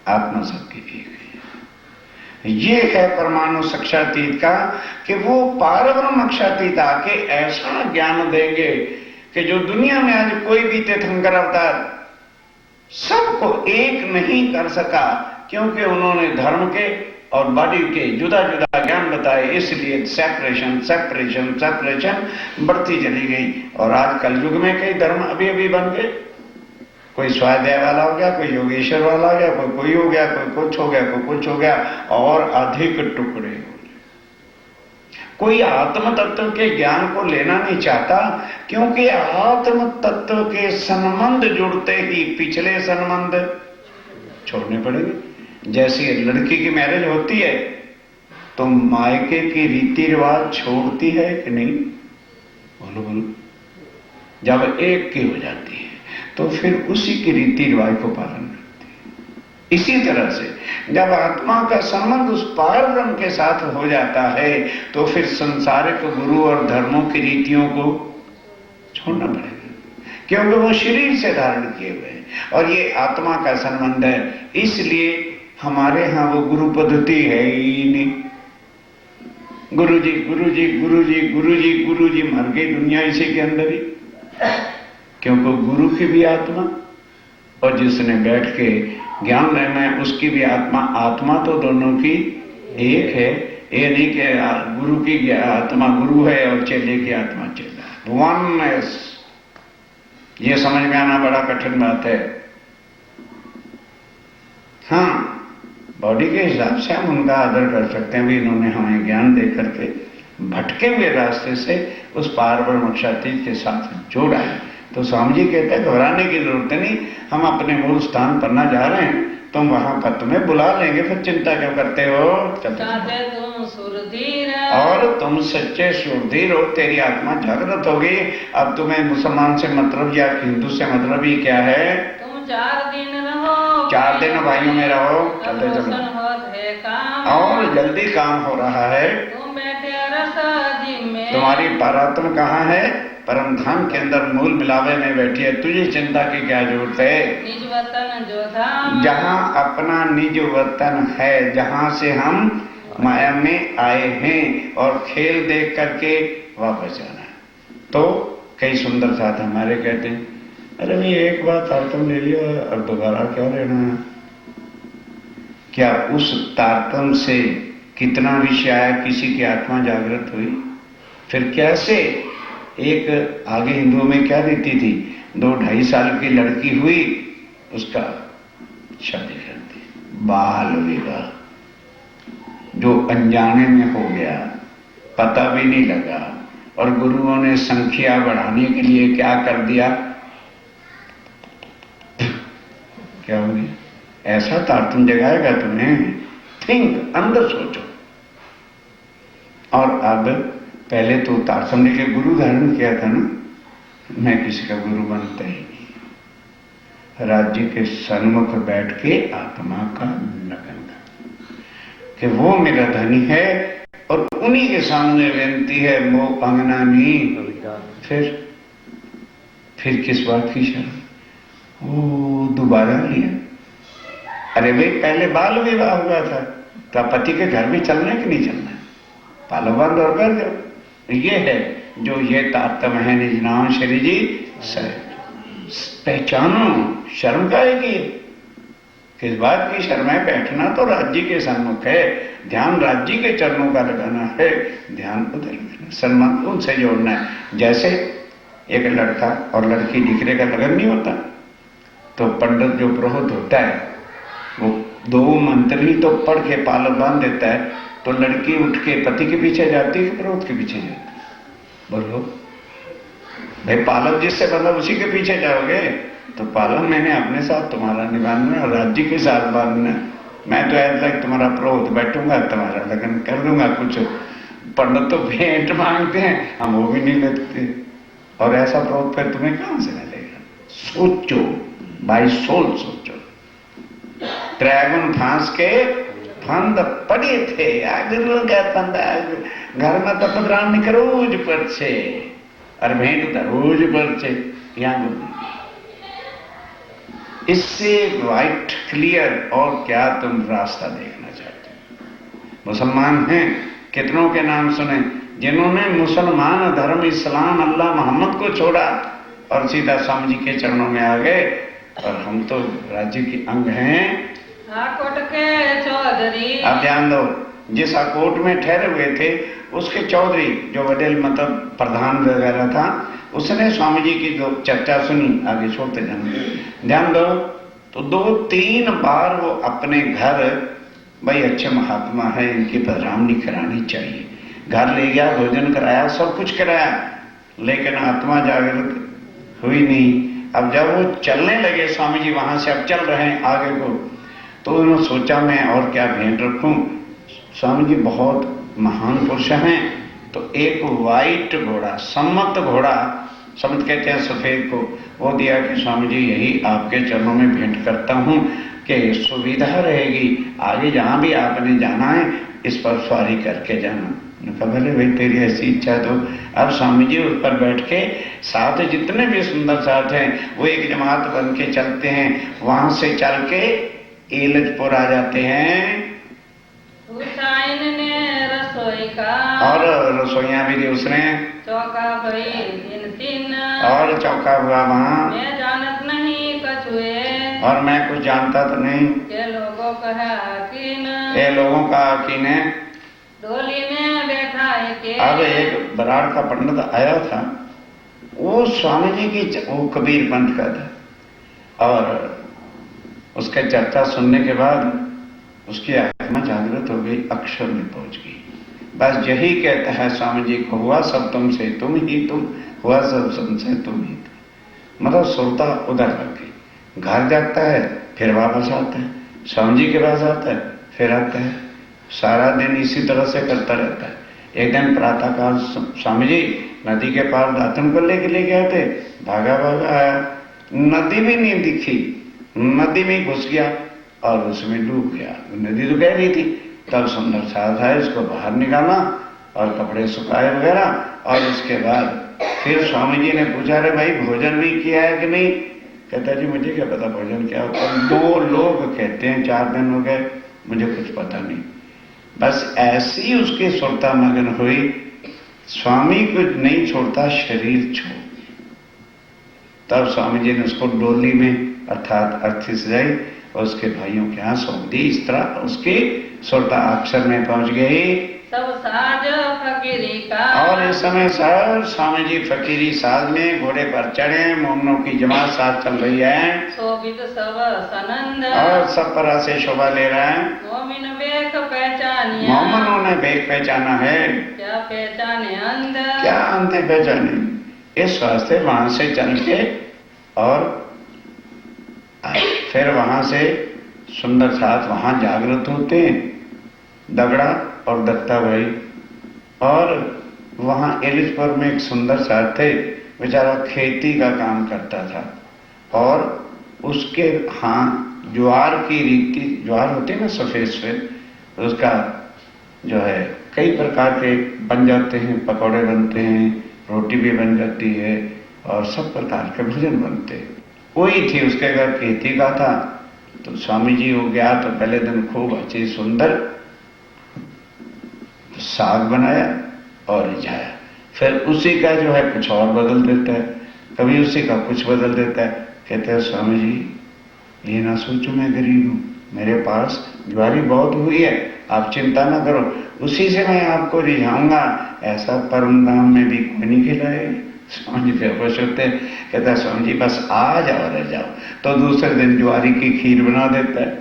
आत्मा सबकी एक है। ये है परमाणु साक्षातीत का, कि वो पार ब्रह्म अक्षातीत आके ऐसा ज्ञान देंगे कि जो दुनिया में आज कोई भी तीर्थंकर अवतार सबको एक नहीं कर सका, क्योंकि उन्होंने धर्म के और बॉडी के जुदा जुदा ज्ञान बताए, इसलिए सेपरेशन सेपरेशन सेपरेशन बढ़ती चली गई। और आज कलयुग में कई धर्म अभी अभी बन गए, कोई स्वाध्याय वाला हो गया, कोई योगेश्वर वाला हो गया, कोई हो गया, कोई कुछ हो गया, कोई कुछ हो गया, और अधिक टुकड़े हो। कोई आत्म तत्व के ज्ञान को लेना नहीं चाहता, क्योंकि आत्म तत्व के संबंध जुड़ते ही पिछले संबंध छोड़ने पड़ेंगे। जैसे लड़की की मैरिज होती है, तो मायके की रीति रिवाज छोड़ती है कि नहीं? बोलो बोलो। जब एक की हो जाती है, तो फिर उसी की रीति रिवाज को पालन करती है। इसी तरह से जब आत्मा का संबंध उस पार ब्रह्म के साथ हो जाता है, तो फिर संसारिक गुरु और धर्मों की रीतियों को छोड़ना पड़ेगा, क्योंकि वो शरीर से धारण किए हुए हैं और ये आत्मा का संबंध है। इसलिए हमारे यहां वो गुरु पद्धति है ही नहीं। गुरुजी गुरुजी गुरुजी गुरुजी गुरुजी मर गई दुनिया इसी के अंदर ही, क्योंकि गुरु की भी आत्मा और जिसने बैठ के ज्ञान लेना है उसकी भी आत्मा, आत्मा तो दोनों की एक है। ये नहीं कि गुरु की आत्मा गुरु है और चेले की आत्मा चेला। वननेस, ये समझ में आना बड़ा कठिन बात है। हाँ, बॉडी के हिसाब से हम उनका आदर कर सकते हैं, भी इन्होंने हमें ज्ञान दे करके भटके हुए रास्ते से उस पार ब्रह्म अक्षातीत के साथ जोड़ा है। तो स्वामी जी कहते हैं घबराने की जरूरत नहीं, हम अपने मूल स्थान पर ना जा रहे हैं, तुम वहां पर तुम्हें बुला लेंगे, फिर चिंता क्यों करते हो? तुम सुरधीर और तुम सच्चे सुरधीर हो, तेरी आत्मा जागृत होगी। अब तुम्हें मुसलमान से मतलब या हिंदू से मतलब ही क्या है? तुम 4 दिन रहो, 4 दिन भाइयों में रहो, चलते चलो, और जल्दी काम हो रहा है। तुम बैठे रस जी में, तुम्हारी परात्म कहाँ है? परम धाम के अंदर मूल मिलावे में बैठी है, तुझे चिंता की क्या जरूरत है? निज वतन जो धाम, जहाँ अपना निज वतन है, जहाँ से हम माया में आए हैं और खेल देख करके वापस जाना है। तो कई सुंदर साथ हमारे कहते हैं, अरे भाई एक बार तारतम ले लिया और दोबारा क्या लेना है? क्या उस तारतम से कितना विषय आया, किसी की आत्मा जागृत हुई? फिर कैसे एक आगे हिंदुओं में क्या रीति थी, 2-2.5 साल की लड़की हुई, उसका शादी कर दी, बाल विवाह, जो अनजाने में हो गया, पता भी नहीं लगा। और गुरुओं ने संख्या बढ़ाने के लिए क्या कर दिया? क्या हो गया? ऐसा तारतम जगाएगा तुम्हें? थिंक, अंदर सोचो। और अब पहले तो तारतम ने के गुरु धारण किया था ना, मैं किसी का गुरु बनता ही नहीं। राज्य के सन्मुख बैठ के आत्मा का लगन था कि वो मेरा धनी है, और उन्हीं के सामने विनती है वो अंगना नहीं। फिर किस बात की शर्म? वो दोबारा लिया। अरे भाई पहले बाल विवाह हुआ था, तो पति के घर भी चलना है कि नहीं चलना है? पालो बंद और कर दो। ये है जो ये तारतम्य है निज नाम श्री जी पहचानो। शर्म का है कि किस बात की शर्म है? बैठना तो राज्य के सम्मुख है, ध्यान राज्य के चरणों का लगाना है, ध्यान उधर लगाना, सम्मान उनसे जोड़ना है। जैसे एक लड़का और लड़की दिखने का लगन नहीं होता, तो पंडित जो पुरोहित होता है वो 2 मंत्र ही तो पढ़ के पाल बांध देता है, तो लड़की उठ के पति के पीछे जाती है कि पुरोहित के पीछे जाती है? बोलो भाई, पालव जिससे बंधा उसी के पीछे जाओगे, तो पालव मैंने अपने साथ तुम्हारा निभाना और राज्य के साथ बांधना। मैं तो ऐसा तुम्हारा पुरोहित बैठूंगा, तुम्हारा लगन कर दूंगा। कुछ पंडित तो भेंट मांगते हैं, हम वो भी नहीं लेते, और ऐसा पुरोहित फिर तुम्हें कहां से मिलेगा? सोचो भाई, सोचो। ड्रैगन फांस के फंद पड़े थे, घर में तो पधरानी रोज पर छे, और भेंट तो रोज पर छे। यहाँ इससे वाइट क्लियर और क्या तुम रास्ता देखना चाहते हो? मुसलमान हैं, कितनों के नाम सुने जिन्होंने मुसलमान धर्म, इस्लाम, अल्लाह, मोहम्मद को छोड़ा और सीधा स्वामी जी के चरणों में आ गए। और हम तो राज्य के अंग हैं। आकोट के चौधरी, आप ध्यान दो, जिस आकोट में ठहरे हुए थे उसके चौधरी, जो वडेल मतलब प्रधान वगैरह था, उसने स्वामी जी की जो चर्चा सुनी, आगे छोड़ते जाना, ध्यान दो, तो 2-3 बार वो अपने घर, भाई अच्छे महात्मा है, इनकी पधरावनी करानी चाहिए, घर ले गया, भोजन कराया, सब कुछ कराया, लेकिन आत्मा जागृत हुई नहीं। अब जब वो चलने लगे, स्वामी जी वहां से अब चल रहे हैं आगे को, तो उन्होंने सोचा मैं और क्या भेंट रखूं। स्वामी जी बहुत महान पुरुष हैं, तो एक वाइट घोड़ा, सम्मत घोड़ा, सम्मत कहते हैं सफेद को, वो दिया कि स्वामी जी यही आपके चरणों में भेंट करता हूं कि सुविधा रहेगी, आगे जहां भी आपने जाना है इस पर सवारी करके जाना। भले भाई तेरी ऐसी इच्छा, तो अब स्वामी जी उस पर बैठ के साथ जितने भी सुंदर साथ हैं वो एक जमात बन के चलते हैं। वहां से चल के एलजपुर आ जाते हैं, ने रसोई का, और रसोइया भी दी उसने, चौका भाई 3 और चौका हुआ वहाँ। मैं जानत नहीं कछुए, और मैं कुछ जानता तो नहीं, के लोगों कहा किन, ये लोगों का किन है। डोली में बैठा है के। अब एक बराड़ का पंडित आया था, वो स्वामी जी की, वो कबीर पंथ का था, और उसके चर्चा सुनने के बाद उसकी आत्मा जागृत हो गई, अक्षर में पहुंच गई। बस यही कहता है स्वामी जी को, हुआ सब तुमसे तुम ही तुम, हुआ सब तुमसे तुम ही तुम। मतलब सुरता उधर लग गई। घर जाता है, फिर वापस आता है, स्वामी जी के पास आता है, फिर आता है, सारा दिन इसी तरह से करता रहता है। एक दिन प्रातः काल स्वामी जी नदी के पार दातन को लेके ले गए थे, भागा भागा आया, नदी भी नहीं दिखी, नदी में घुस गया और उसमें डूब गया। नदी तो गह रही थी, तब सुंदर साथ है, इसको बाहर निकाला और कपड़े सुखाए वगैरह, और उसके बाद फिर स्वामी जी ने पूछा, अरे भाई भोजन भी किया है कि नहीं? कहता जी मुझे क्या पता भोजन क्या होता है, 2 लोग कहते हैं 4 दिन हो गए, मुझे कुछ पता नहीं। बस ऐसी उसकी सुरता मगन हुई, स्वामी को नहीं छोड़ता, शरीर छोड़। तब स्वामी जी ने उसको डोली में अर्थात अर्थी सजाई और उसके भाइयों के यहाँ सौंप दी। इस तरह उसकी सुरता अक्षर में पहुंच गई। सब साज फकीरी का, और इस समय सर स्वामी जी फकीरी साज में घोड़े पर चढ़े, मोमनों की जमात साथ चल रही है, शोभित सब सनंद, और सब तरह से शोभा ले रहा है। मोमिन बेक पहचानिया, मोमनों ने बेग पहचाना है, क्या पहचाने अंध, क्या अंधे पहचाने। इस वास्ते वहां से चल के और फिर वहां से सुंदर साथ वहां जागृत होते हैं, दगड़ा और दत्ता भाई। और वहां एलिसपुर में एक सुंदर साथ थे, बेचारा खेती का काम करता था, और उसके हाँ ज्वार की रीति, ज्वार होती है ना सफेद सफेद, उसका जो है कई प्रकार के बन जाते हैं, पकौड़े बनते हैं, रोटी भी बन जाती है और सब प्रकार के भोजन बनते हैं। कोई थी उसके घर खेती का था, तो स्वामी जी हो गया तो पहले दिन खूब अच्छी सुंदर साग बनाया और रिझाया, फिर उसी का जो है कुछ और बदल देता है, कभी उसी का कुछ बदल देता है। कहते हैं स्वामी जी ये ना सोचो मैं गरीब हूं, मेरे पास ज्वारी बहुत हुई है, आप चिंता ना करो, उसी से मैं आपको रिझाऊंगा, ऐसा परम दाम में भी कोई नहीं खिलाए। स्वामी जी बेहोश होते हैं, कहता है स्वामी जी बस आ जाओ रह जाओ, तो दूसरे दिन ज्वारी की खीर बना देता है,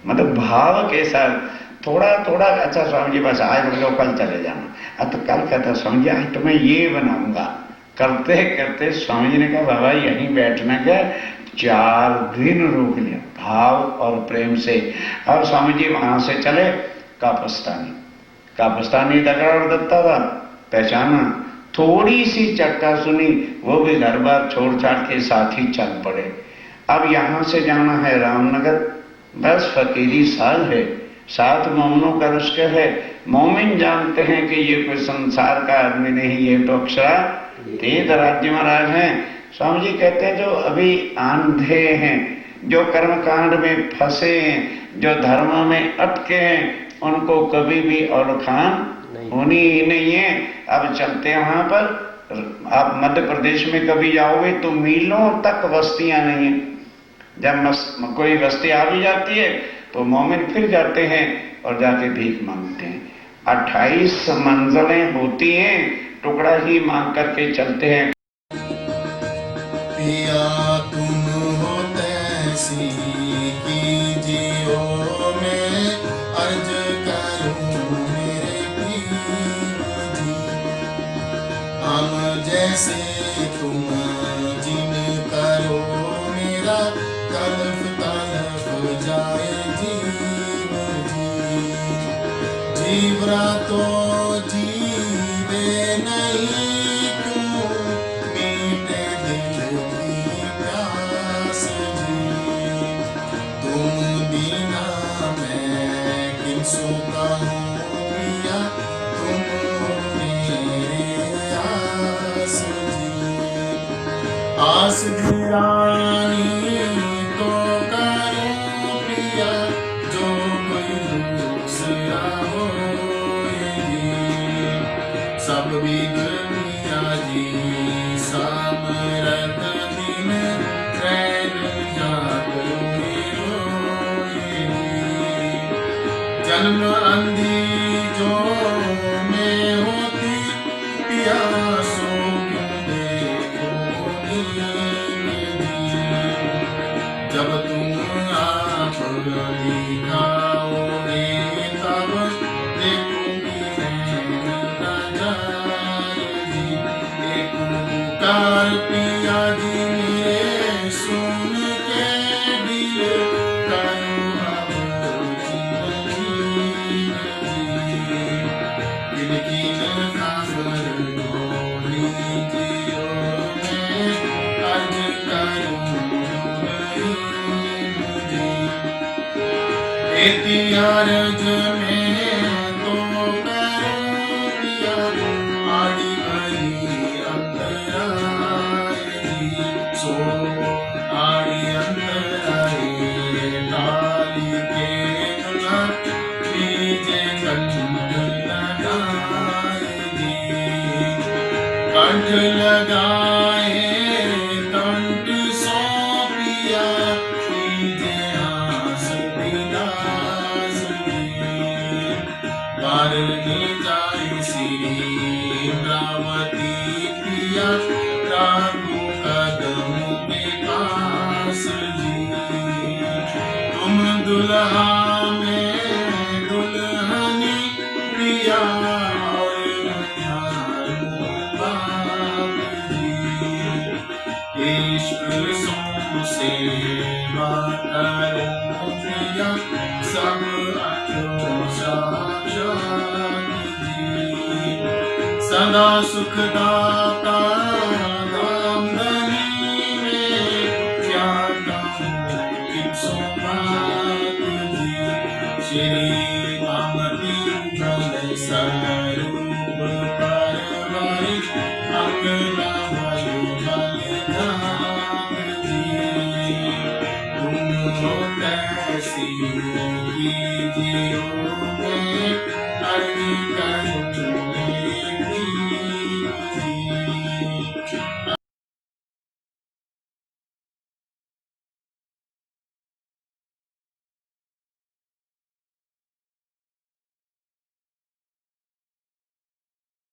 मतलब भाव के साथ थोड़ा थोड़ा। अच्छा स्वामी जी बस आज बोलो कल चले जाना, अब तो कल कहता स्वामी जी आज तो मैं ये बनाऊंगा। करते करते स्वामी जी ने कहा बाबा यहीं बैठना क्या, 4 दिन रोक लिया भाव और प्रेम से। और स्वामी जी वहां से चले कापस्तानी दगड़ा दत्ता था, पहचाना, थोड़ी सी चर्चा सुनी, वो भी घर बार छोड़ छाड़ के साथ ही चल पड़े। अब यहां से जाना है रामनगर, बस फकीरी साल है, 7 मोमिनों का लश्कर है। मोमिन जानते हैं कि ये कोई संसार का आदमी नहीं, ये तो अक्षरा तीर्थ राज्य महाराज हैं। स्वामी जी कहते हैं जो अभी आंधे हैं, जो कर्मकांड में फंसे हैं, जो धर्म में अटके हैं, उनको कभी भी औरखान होनी ही नहीं है। अब चलते हैं वहां पर, आप मध्य प्रदेश में कभी जाओगे तो मीलों तक बस्तियां नहीं है, जब कोई बस्ती आ भी जाती है तो मोमिन फिर जाते हैं और जाके भीख मांगते हैं। 28 मंजिलें होती हैं, टुकड़ा ही मांग करके चलते हैं। पिया तुम हो तैसी कीजियो, मैं अर्ज करूं मेरे पीर जी, हम जैसे तुम जिन करो, मेरा तलफ तलफ जाए जीव जी। जीवरा तो जीवे नहीं क्यों, मीठे दिल की प्यास जी, तुम बिना मैं किसको कहूँ पिया, तुम हो मेरे आस जी। आस दीवानी तो करो पिया, जो कोई दूसरा होएगी, सब बिग मिया जी सामरत दिन, रैन जात रोएगी। जन्म अंधी जो में होती पिया, सो क्यों देखो नींद दी, जब तुम आप दिखाओगे तब देखूंगी मैं जाएगी। एक ओंकार पिया जी मेरे सुन के दिल, करो अब जीवन जी, दिल की खबर ढोली जियो, मैं अर्ज करूं जी। इति अर्ज में तो करो पिया, आड़ी घड़ी अंतराए जी, सो आड़ी अंतराए डाली के दुल्हा, लीजे कंठ लगाए जी। कंठ लगाए कंठ सो पिया, लीजे आस विलास जी। वारनी जाय श्री इंद्रावती पिया, राखो कदम के पास जी। तुम दुल्हा में दुल्हनी पिया, और मझारू बाप जी। इश्क सो सेवा करो पिया, सब अचो साक्षात जी। सदा सुखदाता धाम धनी में, क्या कहूँ किसो बात जी। श्री कामती भले स्वरूप परवरिश अगला बलिदान जी। तुम हो कैसी कीजियो मैं अर्ज कर